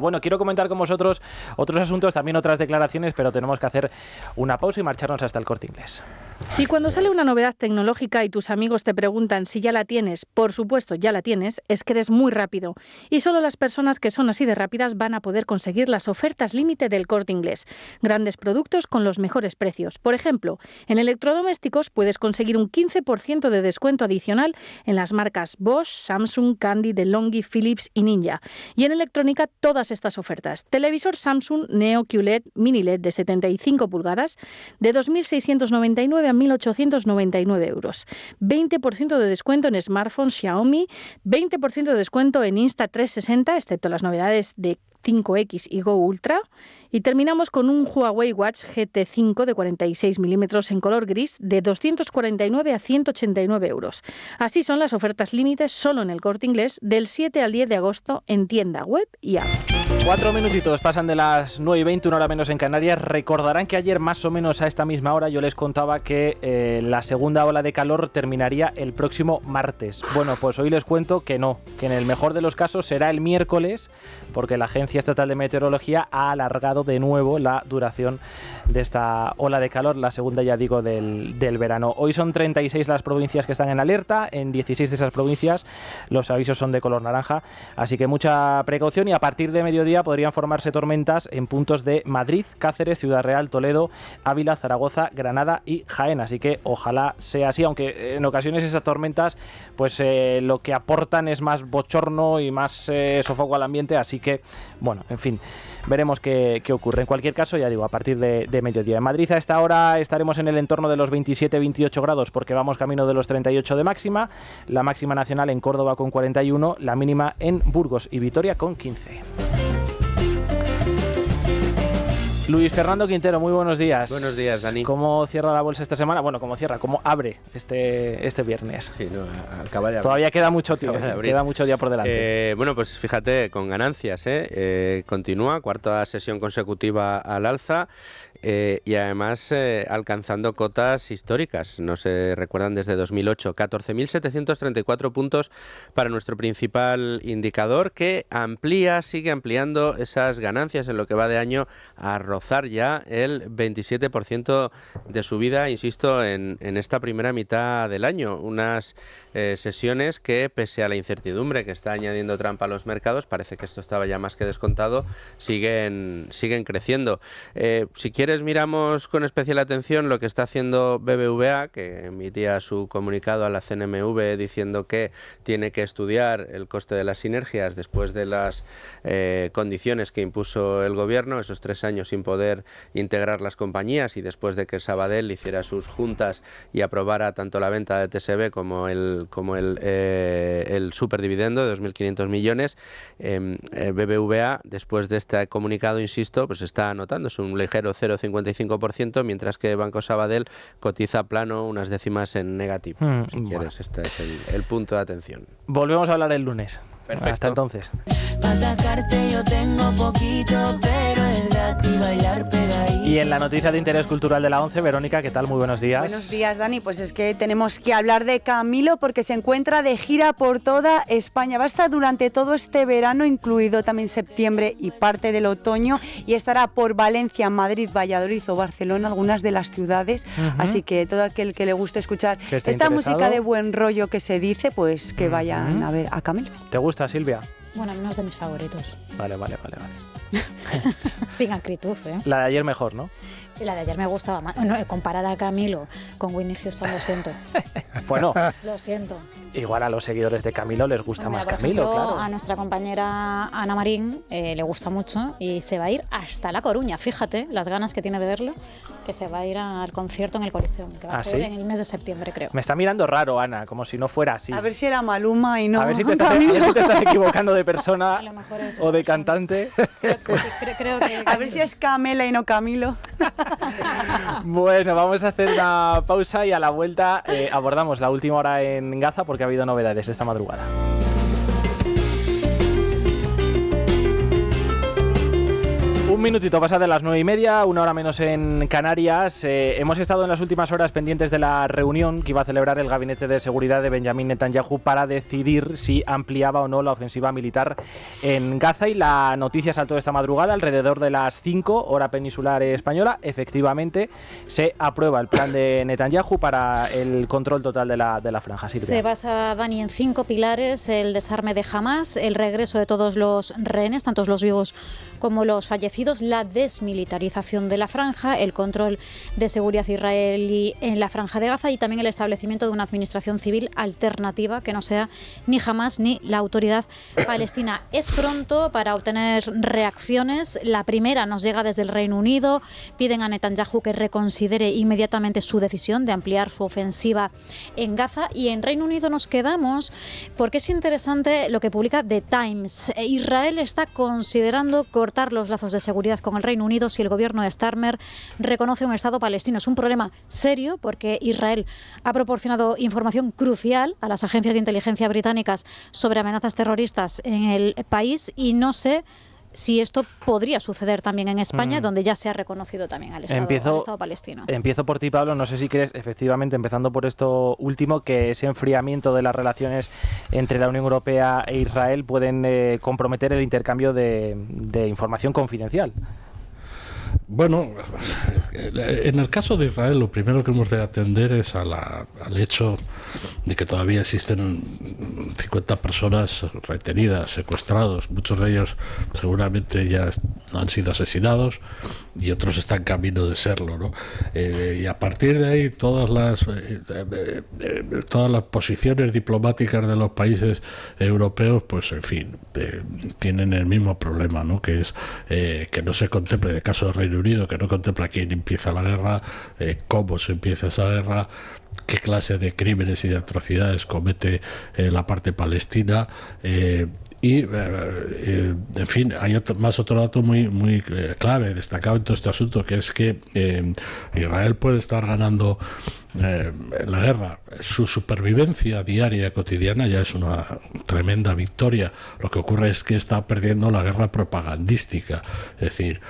Speaker 1: Bueno, quiero comentar con vosotros otros asuntos, también otras declaraciones, pero tenemos que hacer una pausa y marcharnos hasta el Corte Inglés.
Speaker 7: Si cuando sale una novedad tecnológica y tus amigos te preguntan si ya la tienes, por supuesto ya la tienes, es que eres muy rápido. Y solo las personas que son así de rápidas van a poder conseguir las ofertas límite del Corte Inglés. Grandes productos con los mejores precios. Por ejemplo, en electrodomésticos puedes conseguir un 15% de descuento adicional en las marcas Bosch, Samsung, Candy, DeLonghi, Philips y Ninja. Y en electrónica todas estas ofertas. Televisor Samsung Neo QLED Mini LED de 75 pulgadas de 2.699 a 1.899 euros. 20% de descuento en smartphones Xiaomi, 20% de descuento en Insta360, excepto las novedades de 5X y Go Ultra. Y terminamos con un Huawei Watch GT5 de 46 milímetros en color gris de 249 a 189 euros. Así son las ofertas límites solo en el Corte Inglés del 7 al 10 de agosto en tienda web y app.
Speaker 1: 4 minutitos pasan de las 9:20, una hora menos en Canarias. Recordarán que ayer más o menos a esta misma hora yo les contaba que la segunda ola de calor terminaría el próximo martes. Bueno, pues hoy les cuento que no, que en el mejor de los casos será el miércoles, porque la Agencia Estatal de Meteorología ha alargado de nuevo la duración de esta ola de calor, la segunda, ya digo, del verano. Hoy son 36 las provincias que están en alerta, en 16 de esas provincias los avisos son de color naranja, así que mucha precaución, y a partir de mediodía podrían formarse tormentas en puntos de Madrid, Cáceres, Ciudad Real, Toledo, Ávila, Zaragoza, Granada y Jaén, así que ojalá sea así, aunque en ocasiones esas tormentas pues lo que aportan es más bochorno y más sofoco al ambiente, así que bueno, en fin, veremos qué ocurre. En cualquier caso, ya digo, a partir de mediodía. En Madrid a esta hora estaremos en el entorno de los 27-28 grados porque vamos camino de los 38 de máxima, la máxima nacional en Córdoba con 41, la mínima en Burgos y Vitoria con 15. Luis Fernando Quintero, muy buenos días.
Speaker 8: Buenos días, Dani.
Speaker 1: ¿Cómo cierra la bolsa esta semana? Bueno, ¿cómo abre este viernes?
Speaker 8: Sí, no, acaba de abrir.
Speaker 1: Todavía queda mucho día por delante.
Speaker 8: Bueno, pues fíjate, con ganancias, continúa, cuarta sesión consecutiva al alza. Y además alcanzando cotas históricas, no se recuerdan desde 2008, 14.734 puntos para nuestro principal indicador, que sigue ampliando esas ganancias en lo que va de año a rozar ya el 27% de subida, insisto, en esta primera mitad del año. Unas sesiones que, pese a la incertidumbre que está añadiendo Trump a los mercados, parece que esto estaba ya más que descontado, siguen creciendo. Si quieres, miramos con especial atención lo que está haciendo BBVA, que emitía su comunicado a la CNMV diciendo que tiene que estudiar el coste de las sinergias después de las condiciones que impuso el gobierno, esos 3 años sin poder integrar las compañías, y después de que Sabadell hiciera sus juntas y aprobara tanto la venta de TSB como el superdividendo de 2.500 millones. BBVA, después de este comunicado, insisto, pues está anotando, es un ligero 0,55%, mientras que Banco Sabadell cotiza plano, unas décimas en negativo. Si quieres, este es el punto de atención.
Speaker 1: Volvemos a hablar el lunes.
Speaker 8: Perfecto.
Speaker 1: Hasta entonces.
Speaker 9: Pa' sacarte yo tengo poquito, pero es gratis bailar pegadito.
Speaker 1: Y en la noticia de interés cultural de la 11, Verónica, ¿qué tal? Muy buenos días.
Speaker 10: Buenos días, Dani. Pues es que tenemos que hablar de Camilo porque se encuentra de gira por toda España. Va a estar durante todo este verano, incluido también septiembre y parte del otoño, y estará por Valencia, Madrid, Valladolid o Barcelona, algunas de las ciudades. Así que todo aquel que le guste escuchar esta música de buen rollo que se dice, pues que vayan a ver a Camilo.
Speaker 1: ¿Te gusta, Silvia?
Speaker 4: Bueno, no es de mis favoritos.
Speaker 1: Vale.
Speaker 4: Sin acritud, ¿eh?
Speaker 1: La de ayer mejor, ¿no?
Speaker 4: Y la de ayer me gustaba más. No, comparar a Camilo con Whitney Houston, lo siento.
Speaker 1: Bueno,
Speaker 4: Lo siento.
Speaker 1: igual a los seguidores de Camilo les gusta
Speaker 4: Mira,
Speaker 1: más
Speaker 4: por
Speaker 1: Camilo,
Speaker 4: ejemplo,
Speaker 1: claro.
Speaker 4: a nuestra compañera Ana Marín le gusta mucho y se va a ir hasta La Coruña. Fíjate las ganas que tiene de verlo, que se va a ir al concierto en el Coliseum, que va a ser
Speaker 1: ¿sí?
Speaker 4: en el mes de septiembre, creo.
Speaker 1: Me está mirando raro, Ana, como si no fuera así.
Speaker 10: A ver si era Maluma y no
Speaker 1: A ver si te estás equivocando de persona
Speaker 4: A lo mejor es
Speaker 1: o de
Speaker 4: razón.
Speaker 1: cantante.
Speaker 4: Creo que
Speaker 10: A ver si es Camela y no Camilo.
Speaker 1: Bueno, vamos a hacer una pausa y a la vuelta abordamos la última hora en Gaza porque ha habido novedades esta madrugada. Un minutito pasa de las 9:30, una hora menos en Canarias. Hemos estado en las últimas horas pendientes de la reunión que iba a celebrar el Gabinete de Seguridad de Benjamín Netanyahu para decidir si ampliaba o no la ofensiva militar en Gaza, y la noticia saltó esta madrugada alrededor de las 5, hora peninsular española. Efectivamente, se aprueba el plan de Netanyahu para el control total de la franja. Silvia.
Speaker 4: se basa, Dani, en 5 pilares: el desarme de Hamás, el regreso de todos los rehenes, tanto los vivos como los fallecidos, la desmilitarización de la franja, el control de seguridad israelí en la franja de Gaza y también el establecimiento de una administración civil alternativa que no sea ni Hamás ni la autoridad palestina. Es pronto para obtener reacciones. La primera nos llega desde el Reino Unido. Piden a Netanyahu que reconsidere inmediatamente su decisión de ampliar su ofensiva en Gaza, y en Reino Unido nos quedamos porque es interesante lo que publica The Times. Israel está considerando cortar los lazos de seguridad con el Reino Unido si el gobierno de Starmer reconoce un Estado palestino. Es un problema serio porque Israel ha proporcionado información crucial a las agencias de inteligencia británicas sobre amenazas terroristas en el país, y no sé si esto podría suceder también en España, donde ya se ha reconocido también al Estado palestino.
Speaker 1: Empiezo por ti, Pablo. No sé si crees, efectivamente, empezando por esto último, que ese enfriamiento de las relaciones entre la Unión Europea e Israel pueden comprometer el intercambio de información confidencial.
Speaker 3: Bueno, en el caso de Israel, lo primero que hemos de atender es al hecho de que todavía existen 50 personas retenidas, secuestrados. Muchos de ellos seguramente ya han sido asesinados y otros están en camino de serlo, ¿no? Y a partir de ahí todas las posiciones diplomáticas de los países europeos, pues en fin, tienen el mismo problema, ¿no? Que es que no se contemple, en el caso del Reino Unido, que no contempla quién empieza la guerra, cómo se empieza esa guerra, qué clase de crímenes y de atrocidades comete la parte palestina, y en fin, hay otro dato muy clave, destacado en todo este asunto, que es que Israel puede estar ganando la guerra. Su supervivencia diaria, cotidiana, ya es una tremenda victoria. Lo que ocurre es que está perdiendo la guerra propagandística, es decir,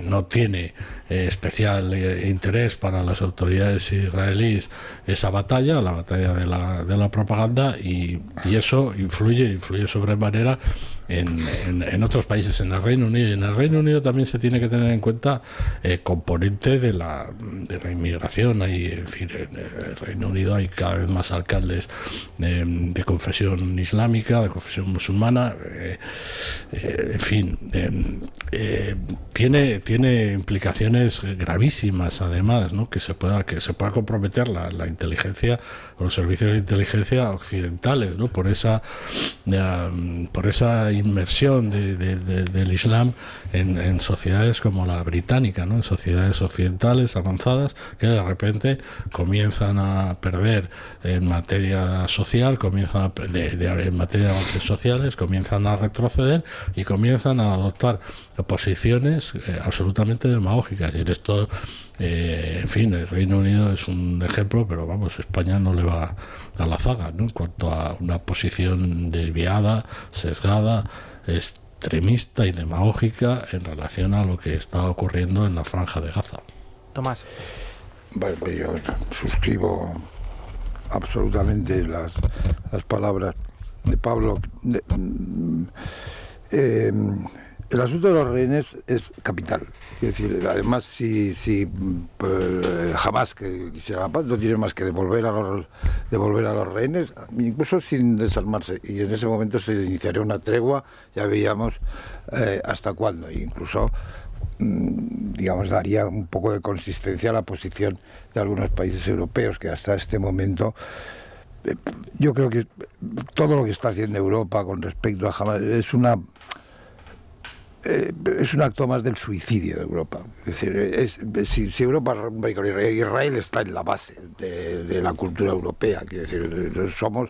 Speaker 3: no tiene especial interés para las autoridades israelíes esa batalla, la batalla de la propaganda, y eso influye sobremanera en otros países, en el Reino Unido. Y en el Reino Unido también se tiene que tener en cuenta el componente de la inmigración. Hay, en fin, en el Reino Unido hay cada vez más alcaldes de confesión islámica, de confesión musulmana, en fin, tiene implicaciones gravísimas, además, ¿no? que se pueda comprometer la inteligencia o los servicios de inteligencia occidentales, ¿no? por esa inmersión del Islam en sociedades como la británica, ¿no? En sociedades occidentales avanzadas que de repente comienzan a perder en materia social, en materia de avances sociales, comienzan a retroceder y comienzan a adoptar posiciones absolutamente demagógicas. Y en esto, en fin, el Reino Unido es un ejemplo, pero vamos, España no le va a la zaga, ¿no? En cuanto a una posición desviada, sesgada, extremista y demagógica en relación a lo que está ocurriendo en la franja de Gaza.
Speaker 1: Tomás.
Speaker 2: Bueno, pues yo suscribo absolutamente las palabras de Pablo. El asunto de los rehenes es capital. Es decir, además, si jamás que quisiera la paz, no tiene más que devolver a los rehenes, incluso sin desarmarse. Y en ese momento se iniciaría una tregua, ya veíamos hasta cuándo. Incluso digamos, daría un poco de consistencia a la posición de algunos países europeos que hasta este momento, yo creo que todo lo que está haciendo Europa con respecto a Hamas es un acto más del suicidio de Europa. Es decir, si Europa rompe con Israel, está en la base de la cultura europea. Es decir, somos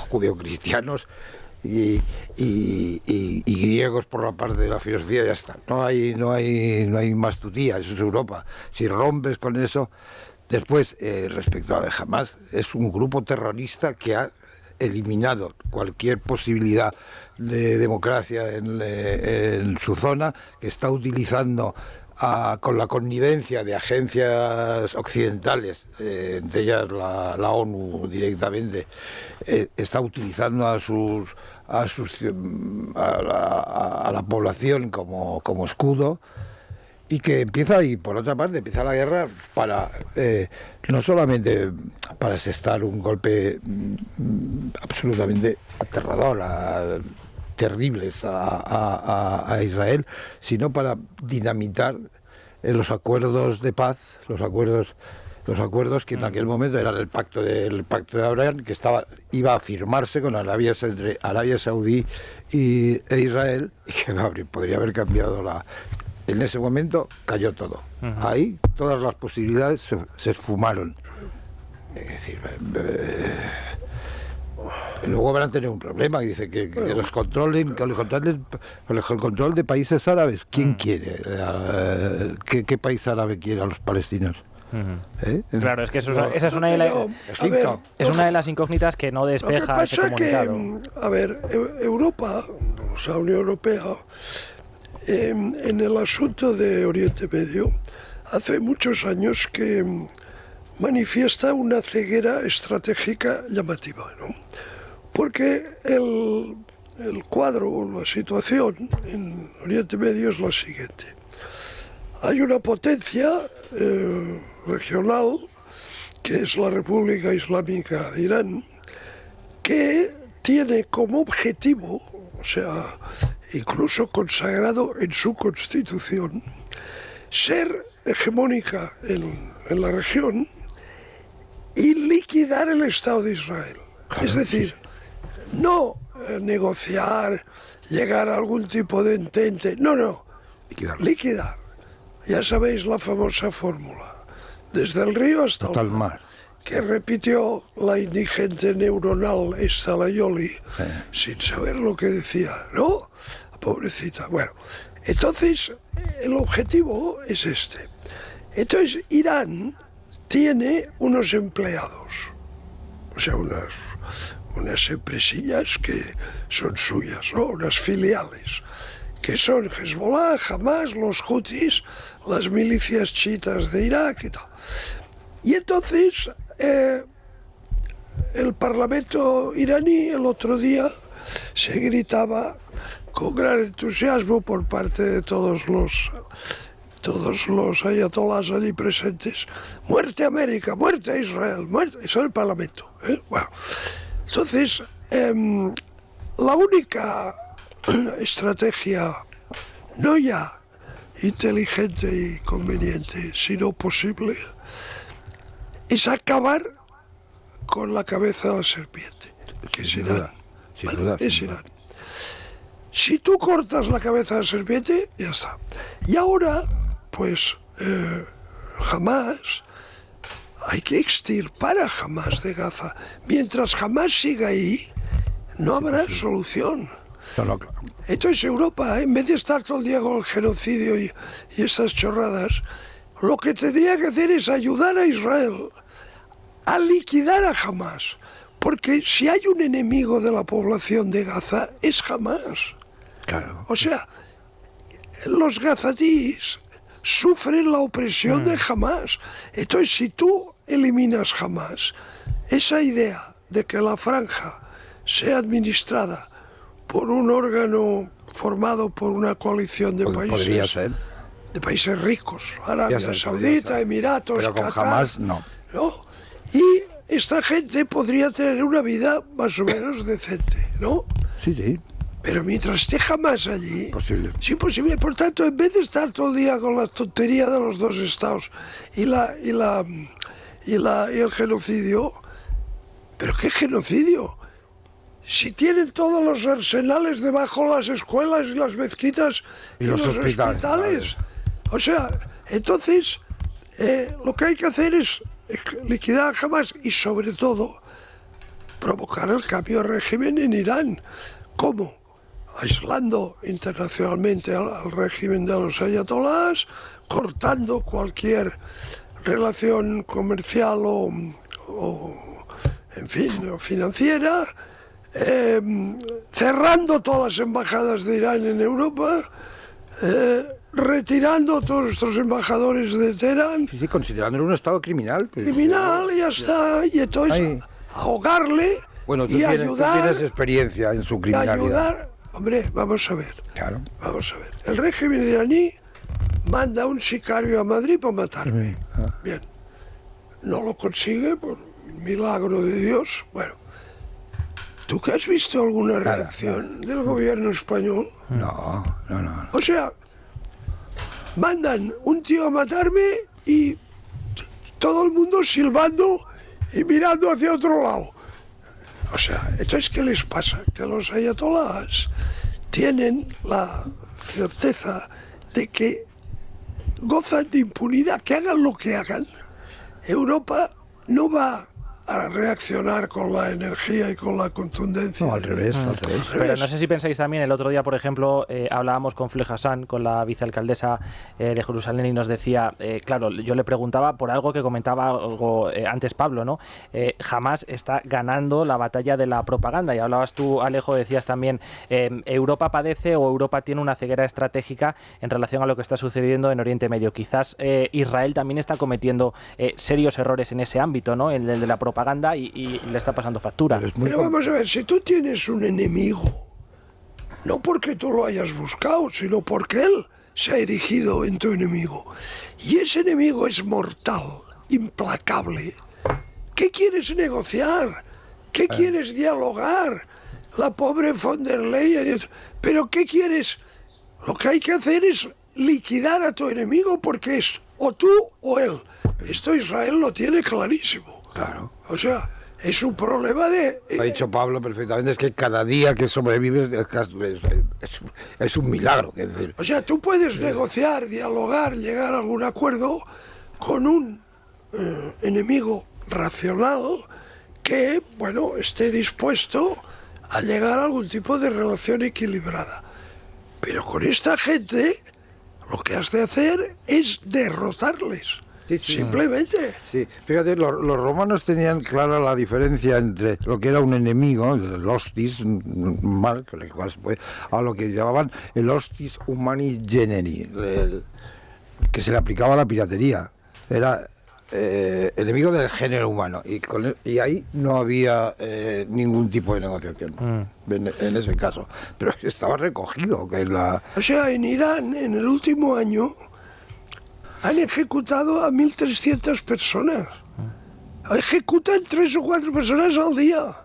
Speaker 2: judeocristianos y griegos por la parte de la filosofía, ya está. No hay más tutía, eso es Europa. Si rompes con eso, después, respecto a Hamas, es un grupo terrorista que ha eliminado cualquier posibilidad de democracia en su zona, que está utilizando con la connivencia de agencias occidentales, entre ellas la ONU directamente, está utilizando a la población como escudo, y que empieza, y por otra parte empieza la guerra para no solamente para asestar un golpe absolutamente aterrador, terribles a Israel, sino para dinamitar los acuerdos de paz, los acuerdos que en aquel momento eran el pacto de Abraham, que iba a firmarse con entre Arabia Saudí e Israel, y que podría haber cambiado en ese momento cayó todo. Ahí todas las posibilidades se esfumaron. Es decir, luego van a tener un problema, que dice que los controlen, con el control de países árabes. ¿Quién quiere? ¿Qué país árabe quiere a los palestinos?
Speaker 1: Claro, es que esa es una de las incógnitas que no despeja ese comunicado.
Speaker 5: Europa, o sea, Unión Europea, en el asunto de Oriente Medio, hace muchos años que manifiesta una ceguera estratégica llamativa, ¿no? Porque el cuadro, la situación en Oriente Medio es la siguiente. Hay una potencia regional, que es la República Islámica de Irán, que tiene como objetivo, o sea, incluso consagrado en su constitución, ser hegemónica en la región y liquidar el Estado de Israel. Es decir, no negociar, llegar a algún tipo de entente, no, liquidar. Ya sabéis la famosa fórmula, desde el río hasta el mar, que repitió la indigente neuronal esta la Yoli, sin saber lo que decía, ¿no? Pobrecita. Bueno, entonces el objetivo es este. Entonces Irán tiene unos empleados, o sea, unas empresillas que son suyas, ¿no? Unas filiales, que son Hezbollah, Hamas, los Houthis, las milicias chiitas de Irak y tal. Y entonces el Parlamento iraní el otro día se gritaba con gran entusiasmo por parte de todos los ayatolás allí presentes: muerte a América, muerte a Israel, muerte. Eso es el Parlamento. Bueno, entonces la única estrategia, no ya inteligente y conveniente, sino posible, es acabar con la cabeza de la serpiente, que es Irán. Es Irán. Si tú cortas la cabeza de la serpiente, ya está. Y ahora, pues, Hamas, hay que extirpar a Hamas de Gaza. Mientras Hamas siga ahí, no habrá solución.
Speaker 2: Claro.
Speaker 5: Entonces Europa, en vez de estar todo el día con el genocidio y esas chorradas, lo que tendría que hacer es ayudar a Israel a liquidar a Hamas. Porque si hay un enemigo de la población de Gaza, es Hamas.
Speaker 2: Claro.
Speaker 5: O sea, los gazatíes sufren la opresión de Hamas. Entonces, si tú eliminas Hamas, esa idea de que la franja sea administrada por un órgano formado por una coalición de países ricos, Arabia Saudita, Emiratos,
Speaker 2: pero con
Speaker 5: Qatar,
Speaker 2: Hamas no.
Speaker 5: Y esta gente podría tener una vida más o menos decente, ¿no?
Speaker 2: Sí.
Speaker 5: Pero mientras esté Hamás allí,
Speaker 2: Imposible.
Speaker 5: es imposible. Por tanto, en vez de estar todo el día con la tontería de los dos estados y el genocidio, ¿pero qué genocidio? Si tienen todos los arsenales debajo de las escuelas y las mezquitas y los hospitales. O sea, entonces lo que hay que hacer es liquidar a Hamás y sobre todo provocar el cambio de régimen en Irán. ¿Cómo? Aislando internacionalmente al régimen de los ayatolás, cortando cualquier relación comercial o en fin, o financiera, cerrando todas las embajadas de Irán en Europa, retirando todos nuestros embajadores de Teherán.
Speaker 2: Sí, considerándolo un estado criminal. Pues,
Speaker 5: criminal, ya está. Y entonces ahogarle y ayudar.
Speaker 2: Tú tienes experiencia en su criminalidad.
Speaker 5: Ayudar. Hombre, vamos a ver.
Speaker 2: Claro.
Speaker 5: Vamos a ver. El régimen iraní manda a un sicario a Madrid para matarme. Bien. No lo consigue por milagro de Dios. Bueno. ¿Tú que has visto alguna reacción del gobierno español?
Speaker 2: No.
Speaker 5: O sea, mandan un tío a matarme y todo el mundo silbando y mirando hacia otro lado. O sea, entonces, ¿qué les pasa? Que los ayatolás tienen la certeza de que gozan de impunidad, que hagan lo que hagan. Europa no va a reaccionar con la energía y con la contundencia.
Speaker 2: No, al revés.
Speaker 1: Pero no sé si pensáis también, el otro día, por ejemplo, hablábamos con Fleur Hassan, con la vicealcaldesa de Jerusalén, y nos decía, claro, yo le preguntaba por algo que comentaba algo antes Pablo, ¿no? Hamás está ganando la batalla de la propaganda, y hablabas tú, Alejo, decías también, Europa padece o Europa tiene una ceguera estratégica en relación a lo que está sucediendo en Oriente Medio. Quizás Israel también está cometiendo serios errores en ese ámbito, ¿no? El de la propaganda, y le está pasando factura.
Speaker 5: Pero vamos a ver, si tú tienes un enemigo, no porque tú lo hayas buscado, sino porque él se ha erigido en tu enemigo, y ese enemigo es mortal, implacable, ¿qué quieres negociar? ¿Qué quieres dialogar? La pobre von der Leyen, ¿pero qué quieres? Lo que hay que hacer es liquidar a tu enemigo, porque es o tú o él. Esto Israel lo tiene clarísimo.
Speaker 2: Claro.
Speaker 5: O sea, es un problema de...
Speaker 2: Lo ha dicho Pablo perfectamente, es que cada día que sobrevives es un milagro. Es decir.
Speaker 5: O sea, tú puedes negociar, dialogar, llegar a algún acuerdo con un enemigo racional que, bueno, esté dispuesto a llegar a algún tipo de relación equilibrada. Pero con esta gente lo que has de hacer es derrotarles.
Speaker 2: Sí.
Speaker 5: Simplemente.
Speaker 2: Sí, fíjate, los romanos tenían clara la diferencia entre lo que era un enemigo, el hostis, un mal, a lo que llamaban el hostis humani generi, que se le aplicaba a la piratería. Era enemigo del género humano, y ahí no había ningún tipo de negociación en ese caso. Pero estaba recogido que
Speaker 5: O sea, en Irán, en el último año, han ejecutado a 1.300 personas. Ejecutan 3 o 4 personas al día. O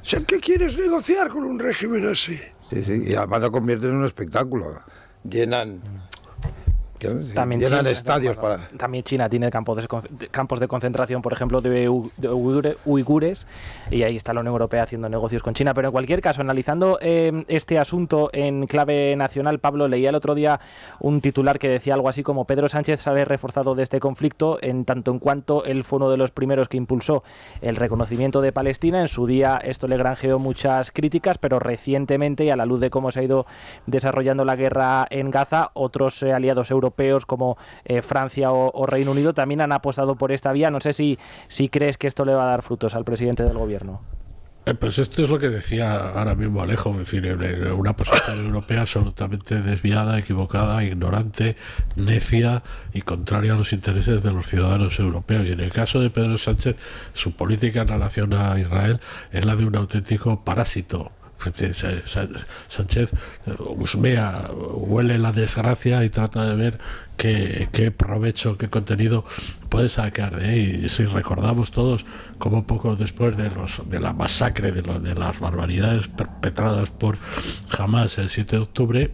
Speaker 5: sea, ¿qué quieres negociar con un régimen así?
Speaker 2: Sí, y además lo convierten en un espectáculo. Llenan estadios para...
Speaker 1: También China tiene campos de concentración, por ejemplo, de uigures, y ahí está la Unión Europea haciendo negocios con China. Pero en cualquier caso, analizando este asunto en clave nacional, Pablo, leía el otro día un titular que decía algo así como: Pedro Sánchez sale reforzado de este conflicto en tanto en cuanto él fue uno de los primeros que impulsó el reconocimiento de Palestina. En su día esto le granjeó muchas críticas, pero recientemente, y a la luz de cómo se ha ido desarrollando la guerra en Gaza, otros aliados europeos como Francia o Reino Unido también han apostado por esta vía. No sé si crees que esto le va a dar frutos al presidente del gobierno.
Speaker 3: Pues esto es lo que decía ahora mismo Alejo, es decir, una posición europea absolutamente desviada, equivocada, ignorante, necia y contraria a los intereses de los ciudadanos europeos. Y en el caso de Pedro Sánchez, su política en relación a Israel es la de un auténtico parásito Sánchez husmea, huele la desgracia y trata de ver qué provecho, qué contenido puede sacar de ahí. Y si recordamos todos como poco después de la masacre, de las barbaridades perpetradas por Hamás el 7 de octubre,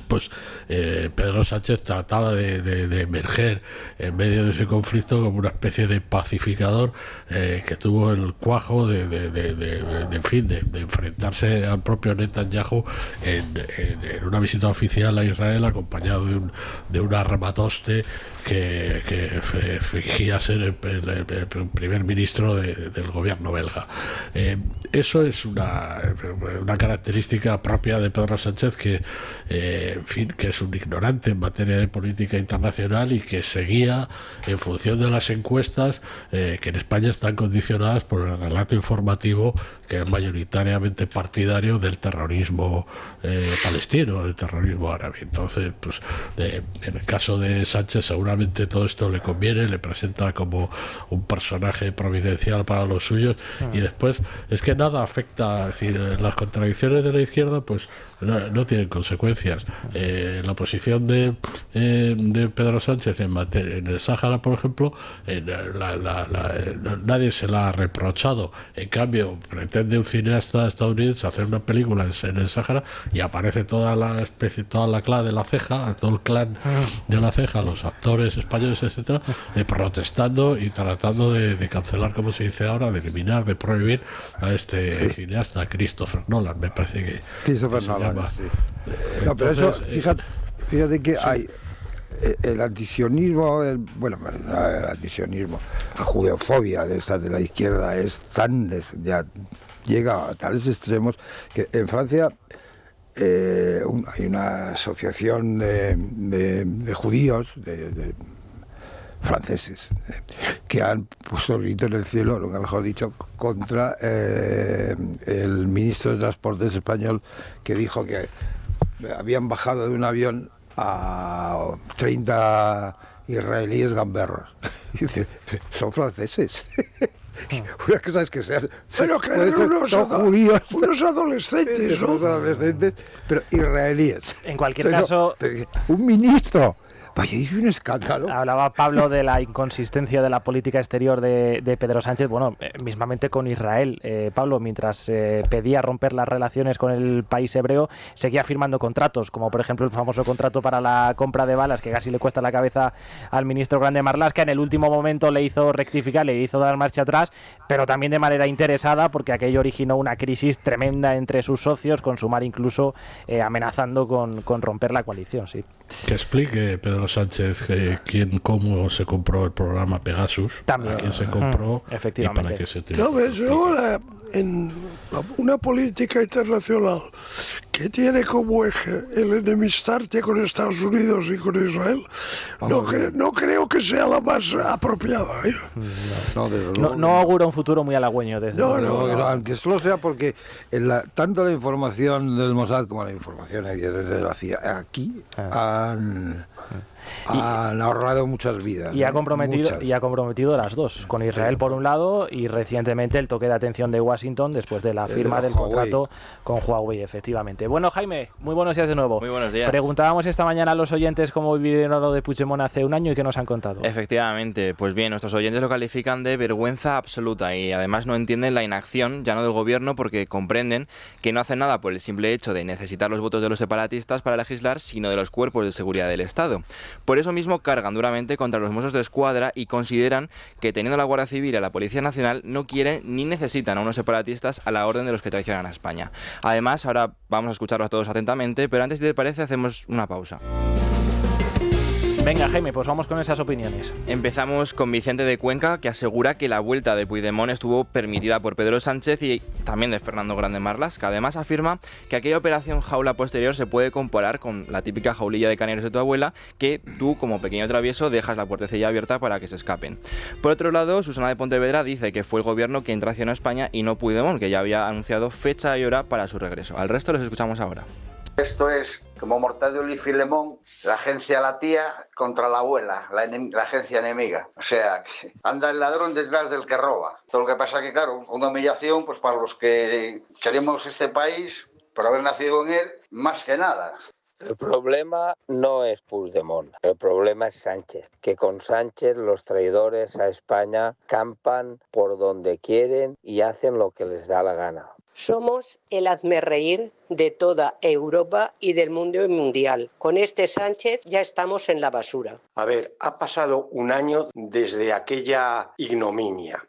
Speaker 3: pues Pedro Sánchez trataba de emerger en medio de ese conflicto como una especie de pacificador que tuvo el cuajo de enfrentarse al propio Netanyahu en una visita oficial a Israel, acompañado de un armatoste que fingía ser el primer ministro del gobierno belga. Eso es una característica propia de Pedro Sánchez que es un ignorante en materia de política internacional y que seguía en función de las encuestas que en España están condicionadas por el relato informativo que es mayoritariamente partidario del terrorismo palestino, del terrorismo árabe. Entonces, pues en el caso de Sánchez seguramente todo esto le conviene, le presenta como un personaje providencial para los suyos y después es que nada afecta, es decir, las contradicciones de la izquierda pues no tienen consecuencias. La posición de Pedro Sánchez en el Sáhara, por ejemplo, nadie se la ha reprochado. En cambio, pretende un cineasta estadounidense hacer una película en el Sáhara y aparece toda la clan de la ceja, todo el clan de la ceja, los actores españoles, etcétera, protestando y tratando de cancelar, como se dice ahora, de eliminar, de prohibir a este cineasta, Christopher Nolan, me parece que
Speaker 2: Christopher Nolan. Sí. No, pero eso, fíjate que hay el antisionismo, el antisionismo, la judeofobia de la izquierda es ya llega a tales extremos que en Francia hay una asociación de judíos, de franceses, que han puesto el grito en el cielo, nunca mejor dicho, contra el ministro de Transportes español, que dijo que habían bajado de un avión a 30 israelíes gamberros. Y dice, son franceses. Una cosa es que sean,
Speaker 5: pero que eran
Speaker 2: judíos,
Speaker 5: unos adolescentes, ¿no?
Speaker 2: Unos adolescentes, pero israelíes.
Speaker 1: En cualquier caso,
Speaker 2: un ministro. Vaya, es un escándalo.
Speaker 1: Hablaba Pablo de la inconsistencia de la política exterior de Pedro Sánchez, mismamente con Israel. Pablo, mientras pedía romper las relaciones con el país hebreo, seguía firmando contratos, como por ejemplo el famoso contrato para la compra de balas, que casi le cuesta la cabeza al ministro Grande Marlaska. En el último momento le hizo rectificar, le hizo dar marcha atrás, pero también de manera interesada, porque aquello originó una crisis tremenda entre sus socios, con Sumar incluso amenazando con romper la coalición. Sí.
Speaker 3: Que explique Pedro Sánchez cómo se compró el programa Pegasus,
Speaker 1: también,
Speaker 3: a quién se compró y para qué se utilizó.
Speaker 5: En una política internacional que tiene como eje el enemistarte con Estados Unidos y con Israel, no creo que sea la más apropiada.
Speaker 1: No augura un futuro muy halagüeño desde
Speaker 2: aunque solo sea porque tanto la información del Mossad como la información desde la CIA aquí han ahorrado muchas vidas.
Speaker 1: Y ha comprometido las dos, con Israel por un lado y recientemente el toque de atención de Washington después de la firma del contrato con Huawei, efectivamente. Bueno, Jaime, muy buenos días de nuevo.
Speaker 11: Muy buenos días.
Speaker 1: Preguntábamos esta mañana a los oyentes cómo vivieron lo de Puigdemont hace un año y qué nos han contado.
Speaker 11: Efectivamente, pues bien, nuestros oyentes lo califican de vergüenza absoluta y además no entienden la inacción, ya no del gobierno, porque comprenden que no hacen nada por el simple hecho de necesitar los votos de los separatistas para legislar, sino de los cuerpos de seguridad del Estado. Por eso mismo cargan duramente contra los Mossos de Escuadra y consideran que teniendo la Guardia Civil y a la Policía Nacional no quieren ni necesitan a unos separatistas a la orden de los que traicionan a España. Además, ahora vamos a escucharlos a todos atentamente, pero antes, si te parece, hacemos una pausa.
Speaker 1: Venga, Jaime, pues vamos con esas opiniones.
Speaker 11: Empezamos con Vicente de Cuenca, que asegura que la vuelta de Puigdemont estuvo permitida por Pedro Sánchez y también de Fernando Grande Marlaska. Además, afirma que aquella operación jaula posterior se puede comparar con la típica jaulilla de caneros de tu abuela, que tú, como pequeño travieso, dejas la puertecilla abierta para que se escapen. Por otro lado, Susana de Pontevedra dice que fue el gobierno quien traicionó a España y no Puigdemont, que ya había anunciado fecha y hora para su regreso. Al resto los escuchamos ahora.
Speaker 12: Esto es como Mortadelo y Filemón, la agencia la tía contra la abuela, la agencia enemiga. O sea, anda el ladrón detrás del que roba. Todo lo que pasa que, claro, una humillación pues para los que queremos este país, por haber nacido en él, más que nada.
Speaker 13: El problema no es Puigdemont, el problema es Sánchez, que con Sánchez los traidores a España campan por donde quieren y hacen lo que les da la gana.
Speaker 14: Somos el hazmerreír de toda Europa y del mundo mundial. Con este Sánchez ya estamos en la basura.
Speaker 15: A ver, ha pasado un año desde aquella ignominia,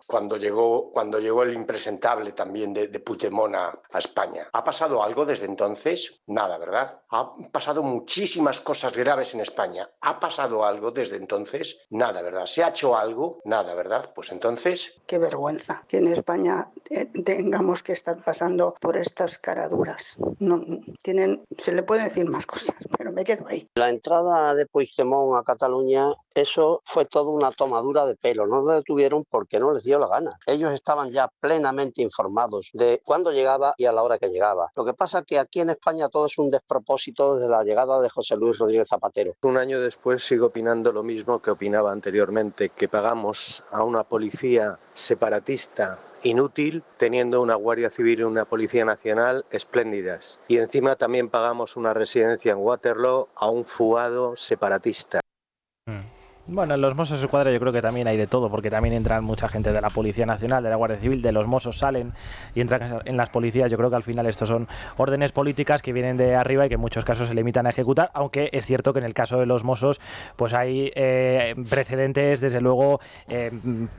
Speaker 15: cuando llegó el impresentable también de Puigdemont a España. ¿Ha pasado algo desde entonces? Nada, ¿verdad? Han pasado muchísimas cosas graves en España. ¿Ha pasado algo desde entonces? Nada, ¿verdad? ¿Se ha hecho algo? Nada, ¿verdad? Pues entonces...
Speaker 16: Qué vergüenza que en España tengamos que estar pasando por estas caraduras. No, se le pueden decir más cosas, pero me quedo ahí.
Speaker 14: La entrada de Puigdemont a Cataluña, eso fue toda una tomadura de pelo. No lo detuvieron porque no les dio la gana. Ellos estaban ya plenamente informados de cuándo llegaba y a la hora que llegaba. Lo que pasa es que aquí en España todo es un despropósito desde la llegada de José Luis Rodríguez Zapatero.
Speaker 13: Un año después sigo opinando lo mismo que opinaba anteriormente, que pagamos a una policía separatista inútil, teniendo una Guardia Civil y una Policía Nacional espléndidas. Y encima también pagamos una residencia en Waterloo a un fugado separatista.
Speaker 1: Bueno, en los Mossos Escuadra yo creo que también hay de todo, porque también entran mucha gente de la Policía Nacional, de la Guardia Civil, de los Mossos salen y entran en las policías. Yo creo que al final estos son órdenes políticas que vienen de arriba y que en muchos casos se limitan a ejecutar, aunque es cierto que en el caso de los Mossos pues hay precedentes, desde luego,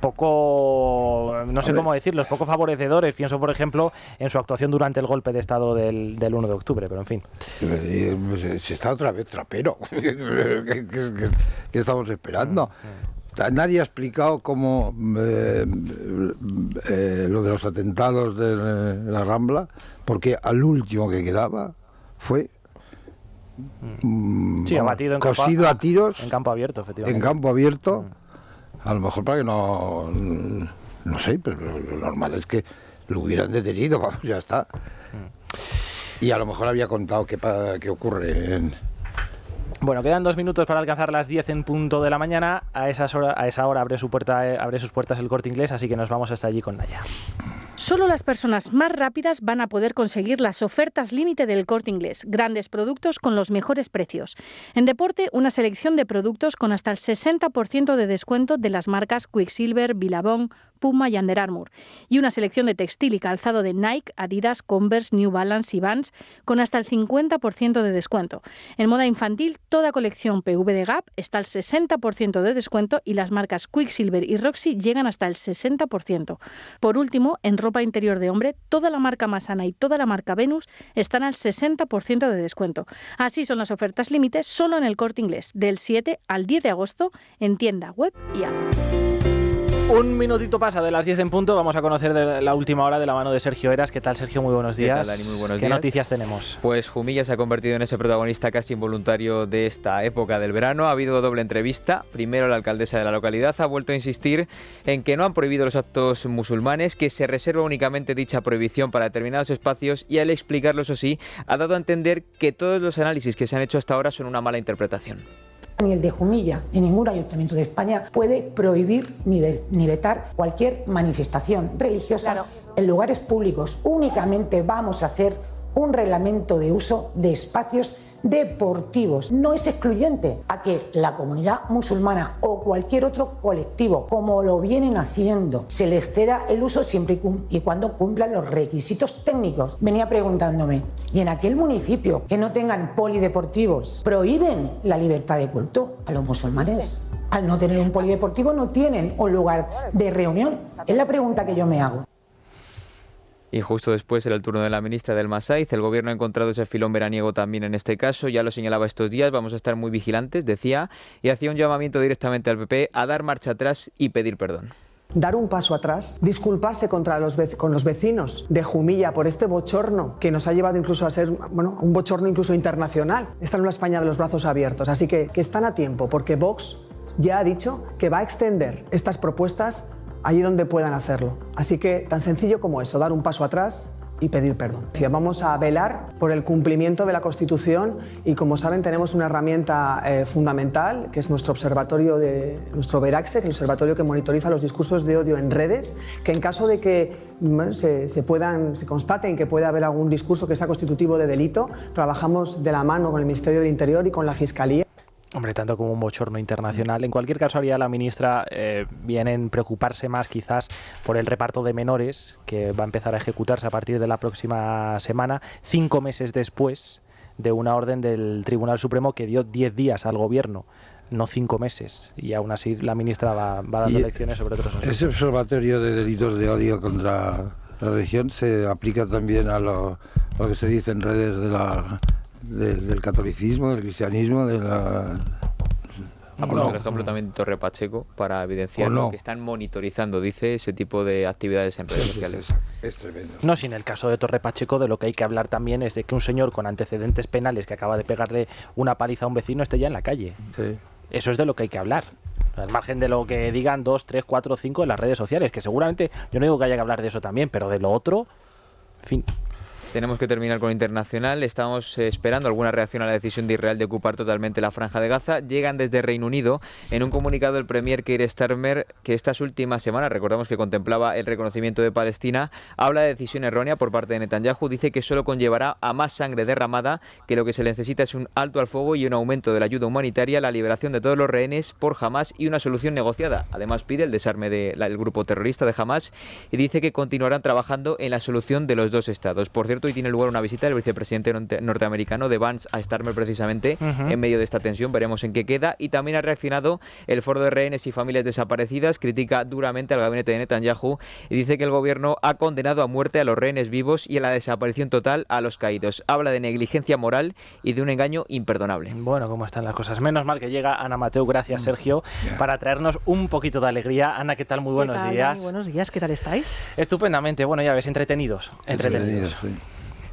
Speaker 1: poco, no sé cómo decirlos, poco favorecedores. Pienso, por ejemplo, en su actuación durante el golpe de Estado del 1 de octubre, pero en fin.
Speaker 2: Se está otra vez trapero. ¿Qué estamos esperando? Nadie ha explicado cómo lo de los atentados de la Rambla, porque al último que quedaba fue
Speaker 1: abatido en
Speaker 2: cosido a tiros
Speaker 1: en campo abierto, efectivamente.
Speaker 2: En campo abierto, a lo mejor para que no sé, pero lo normal es que lo hubieran detenido, vamos, ya está. Y a lo mejor había contado qué ocurre
Speaker 1: Bueno, quedan 2 minutos para alcanzar las 10 en punto de la mañana. A esa hora abre sus puertas el Corte Inglés, así que nos vamos hasta allí con Naya.
Speaker 7: Solo las personas más rápidas van a poder conseguir las ofertas límite del Corte Inglés. Grandes productos con los mejores precios. En deporte, una selección de productos con hasta el 60% de descuento de las marcas Quicksilver, Billabong, Puma y Under Armour. Y una selección de textil y calzado de Nike, Adidas, Converse, New Balance y Vans con hasta el 50% de descuento. En moda infantil, toda colección PV de Gap está al 60% de descuento y las marcas Quicksilver y Roxy llegan hasta el 60%. Por último, en ropa interior de hombre, toda la marca Masana y toda la marca Venus están al 60% de descuento. Así son las ofertas límites solo en el Corte Inglés, del 7 al 10 de agosto en tienda, web y app.
Speaker 1: Un minutito pasa de las 10 en punto, vamos a conocer de la última hora de la mano de Sergio Heras. ¿Qué tal, Sergio? Muy buenos días.
Speaker 17: ¿Qué tal, Dani? Muy buenos días.
Speaker 1: ¿Qué noticias tenemos?
Speaker 17: Pues Jumilla se ha convertido en ese protagonista casi involuntario de esta época del verano. Ha habido doble entrevista. Primero, la alcaldesa de la localidad ha vuelto a insistir en que no han prohibido los actos musulmanes, que se reserva únicamente dicha prohibición para determinados espacios, y al explicarlo, eso sí, ha dado a entender que todos los análisis que se han hecho hasta ahora son una mala interpretación.
Speaker 18: Ni el de Jumilla, ni ningún ayuntamiento de España puede prohibir ni vetar cualquier manifestación religiosa en lugares públicos. Únicamente vamos a hacer un reglamento de uso de espacios deportivos. No es excluyente a que la comunidad musulmana o cualquier otro colectivo, como lo vienen haciendo, se les ceda el uso siempre y cuando cumplan los requisitos técnicos. Venía preguntándome, ¿y en aquel municipio que no tengan polideportivos prohíben la libertad de culto a los musulmanes? Al no tener un polideportivo no tienen un lugar de reunión. Es la pregunta que yo me hago.
Speaker 17: Y justo después era el turno de la ministra del Masaiz. El gobierno ha encontrado ese filón veraniego también en este caso, ya lo señalaba estos días. Vamos a estar muy vigilantes, decía, y hacía un llamamiento directamente al PP a dar marcha atrás y pedir perdón.
Speaker 19: Dar un paso atrás, disculparse con los vecinos de Jumilla por este bochorno que nos ha llevado incluso a ser un bochorno incluso internacional. Esta no es la España de los brazos abiertos, así que están a tiempo, porque Vox ya ha dicho que va a extender estas propuestas allí donde puedan hacerlo. Así que tan sencillo como eso, dar un paso atrás y pedir perdón. Vamos a velar por el cumplimiento de la Constitución y, como saben, tenemos una herramienta fundamental, que es nuestro observatorio, nuestro Veraxe, el observatorio que monitoriza los discursos de odio en redes, que en caso de que se constaten que puede haber algún discurso que sea constitutivo de delito, trabajamos de la mano con el Ministerio del Interior y con la Fiscalía.
Speaker 1: Hombre, tanto como un bochorno internacional. En cualquier caso, haría la ministra bien en preocuparse más quizás por el reparto de menores, que va a empezar a ejecutarse a partir de la próxima semana, 5 meses después de una orden del Tribunal Supremo que dio 10 días al gobierno, no 5 meses. Y aún así la ministra va dando lecciones sobre otros asuntos.
Speaker 2: Ese observatorio de delitos de odio contra la religión se aplica también a lo que se dice en redes del catolicismo, del cristianismo, de la...
Speaker 17: Por ejemplo, también Torre Pacheco, para evidenciar lo que están monitorizando, dice, ese tipo de actividades en redes sociales.
Speaker 2: Es tremendo.
Speaker 1: No, sin el caso de Torre Pacheco, de lo que hay que hablar también es de que un señor con antecedentes penales que acaba de pegarle una paliza a un vecino esté ya en la calle.
Speaker 2: Sí.
Speaker 1: Eso es de lo que hay que hablar. Al margen de lo que digan 2, 3, 4, 5 en las redes sociales, que seguramente, yo no digo que haya que hablar de eso también, pero de lo otro, en fin...
Speaker 17: Tenemos que terminar con internacional. Estamos esperando alguna reacción a la decisión de Israel de ocupar totalmente la Franja de Gaza. Llegan desde Reino Unido. En un comunicado, el premier Keir Starmer, que estas últimas semanas, recordamos que contemplaba el reconocimiento de Palestina, habla de decisión errónea por parte de Netanyahu. Dice que solo conllevará a más sangre derramada, que lo que se necesita es un alto al fuego y un aumento de la ayuda humanitaria, la liberación de todos los rehenes por Hamás y una solución negociada. Además, pide el desarme del grupo terrorista de Hamás y dice que continuarán trabajando en la solución de los 2 estados. Por cierto, hoy tiene lugar una visita del vicepresidente norteamericano de Vance a Starmer precisamente en medio de esta tensión. Veremos en qué queda. Y también ha reaccionado el Foro de Rehenes y Familias Desaparecidas. Critica duramente al gabinete de Netanyahu y dice que el gobierno ha condenado a muerte a los rehenes vivos y a la desaparición total a los caídos. Habla de negligencia moral y de un engaño imperdonable.
Speaker 1: Bueno, cómo están las cosas. Menos mal que llega Ana Mateu, gracias Sergio, para traernos un poquito de alegría. Ana, ¿qué tal? Muy buenos días.
Speaker 20: Muy buenos días, ¿qué tal estáis?
Speaker 1: Estupendamente, bueno, ya ves, entretenidos.
Speaker 2: Sí.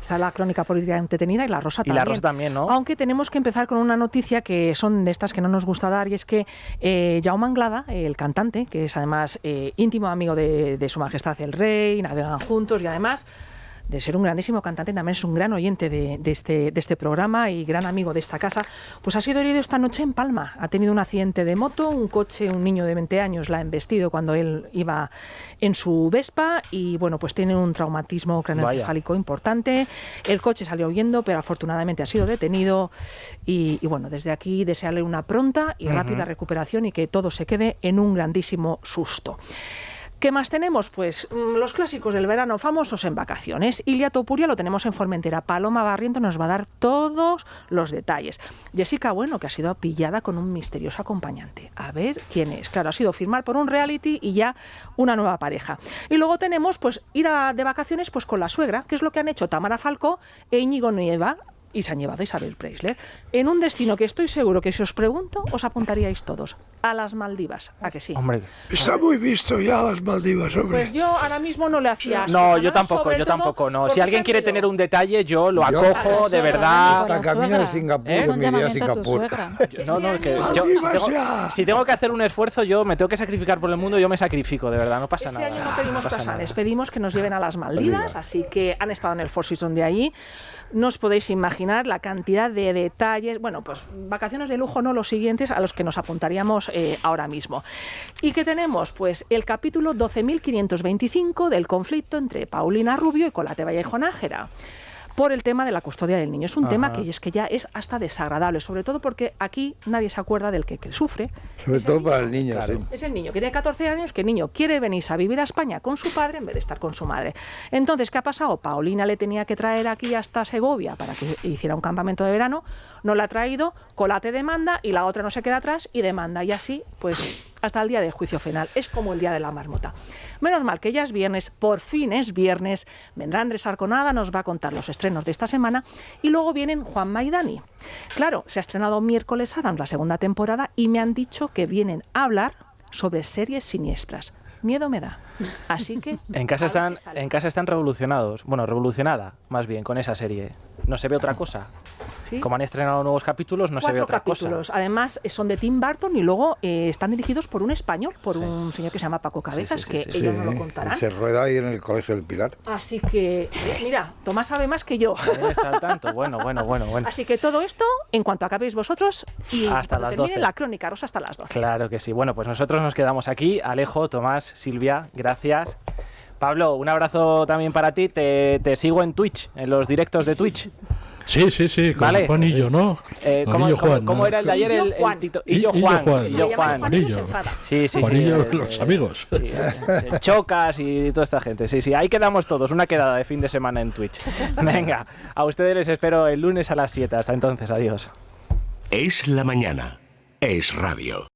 Speaker 20: Está la crónica política entretenida y la Rosa también.
Speaker 1: Y la Rosa también, ¿no?
Speaker 20: Aunque tenemos que empezar con una noticia que son de estas que no nos gusta dar, y es que Jaume Anglada, el cantante, que es además íntimo amigo de Su Majestad el Rey, navegan juntos y además... de ser un grandísimo cantante, también es un gran oyente de este programa y gran amigo de esta casa, pues ha sido herido esta noche en Palma. Ha tenido un accidente de moto, un niño de 20 años la ha embestido cuando él iba en su Vespa y bueno, pues tiene un traumatismo craneoencefálico importante. El coche salió huyendo, pero afortunadamente ha sido detenido y bueno, desde aquí desearle una pronta y rápida recuperación y que todo se quede en un grandísimo susto. ¿Qué más tenemos? Pues los clásicos del verano famosos en vacaciones. Ilia Topuria lo tenemos en Formentera. Paloma Barriento nos va a dar todos los detalles. Jessica Bueno, que ha sido pillada con un misterioso acompañante. A ver quién es. Claro, ha sido firmar por un reality y ya una nueva pareja. Y luego tenemos pues ir de vacaciones pues con la suegra, que es lo que han hecho Tamara Falcó e Íñigo Nieva. Y se han llevado a Isabel Preisler en un destino que estoy seguro que si os pregunto os apuntaríais todos, a las Maldivas, ¿a que sí?
Speaker 1: Hombre,
Speaker 5: está muy visto ya las Maldivas, hombre.
Speaker 20: Pues yo ahora mismo no le hacía...
Speaker 1: No, yo tampoco, no. Si alguien quiere tener un detalle, yo lo acojo, de verdad.
Speaker 2: Hasta camino de Singapur, me iría a Singapur.
Speaker 1: Si tengo que hacer un esfuerzo, yo me tengo que sacrificar por el mundo, yo me sacrifico, de verdad, no pasa nada.
Speaker 20: Este año no pedimos croissants, pedimos que nos lleven a las Maldivas, así que han estado en el Four Seasons de allí. No os podéis imaginar la cantidad de detalles. Bueno, pues vacaciones de lujo, no los siguientes a los que nos apuntaríamos ahora mismo. ¿Y qué tenemos? Pues el capítulo 12.525 del conflicto entre Paulina Rubio y Colate Vallejo Nájera. Por el tema de la custodia del niño. Es un tema que ya es hasta desagradable, sobre todo porque aquí nadie se acuerda del que sufre.
Speaker 2: Sobre todo para el niño,
Speaker 1: claro.
Speaker 2: Sí.
Speaker 20: Es el niño que tiene 14 años, que el niño quiere venirse a vivir a España con su padre en vez de estar con su madre. Entonces, ¿qué ha pasado? Paulina le tenía que traer aquí hasta Segovia para que hiciera un campamento de verano, no la ha traído, Colate demanda y la otra no se queda atrás y demanda. Y así, pues... hasta el día del juicio final. Es como el día de la marmota. Menos mal que ya es viernes, por fin es viernes. Vendrá Andrés Arconada, nos va a contar los estrenos de esta semana y luego vienen Juanma y Dani. Claro, se ha estrenado miércoles Addams la segunda temporada y me han dicho que vienen a hablar sobre series siniestras. Miedo me da. Así que...
Speaker 1: En casa están revolucionados. Bueno, revolucionada, más bien, con esa serie. No se ve otra cosa.
Speaker 20: ¿Sí?
Speaker 1: Como han estrenado nuevos capítulos, no se ve
Speaker 20: 4
Speaker 1: otra
Speaker 20: capítulos.
Speaker 1: cosa.
Speaker 20: Además, son de Tim Burton y luego están dirigidos por un español, por un señor que se llama Paco Cabezas, que ellos no lo contarán.
Speaker 2: Se rueda ahí en el Colegio del Pilar.
Speaker 20: Así que, mira, Tomás sabe más que yo.
Speaker 1: Está al tanto. Bueno.
Speaker 20: Así que todo esto, en cuanto acabéis vosotros, y
Speaker 1: hasta
Speaker 20: cuando
Speaker 1: las
Speaker 20: termine
Speaker 1: 12.
Speaker 20: la Crónica Rosa hasta las 12.
Speaker 1: Claro que sí. Bueno, pues nosotros nos quedamos aquí. Alejo, Tomás, Silvia, gracias. Pablo, un abrazo también para ti. Te sigo en Twitch, en los directos de Twitch.
Speaker 3: Sí, con
Speaker 1: vale.
Speaker 3: Juanillo, ¿no?
Speaker 1: ¿Cómo era el de ayer? Illo Juan. Sí.
Speaker 3: Juanillo, los amigos.
Speaker 1: Chocas y toda esta gente. Sí, ahí quedamos todos. Una quedada de fin de semana en Twitch. Venga, a ustedes les espero el lunes a las 7. Hasta entonces, adiós.
Speaker 21: Es la mañana. Es radio.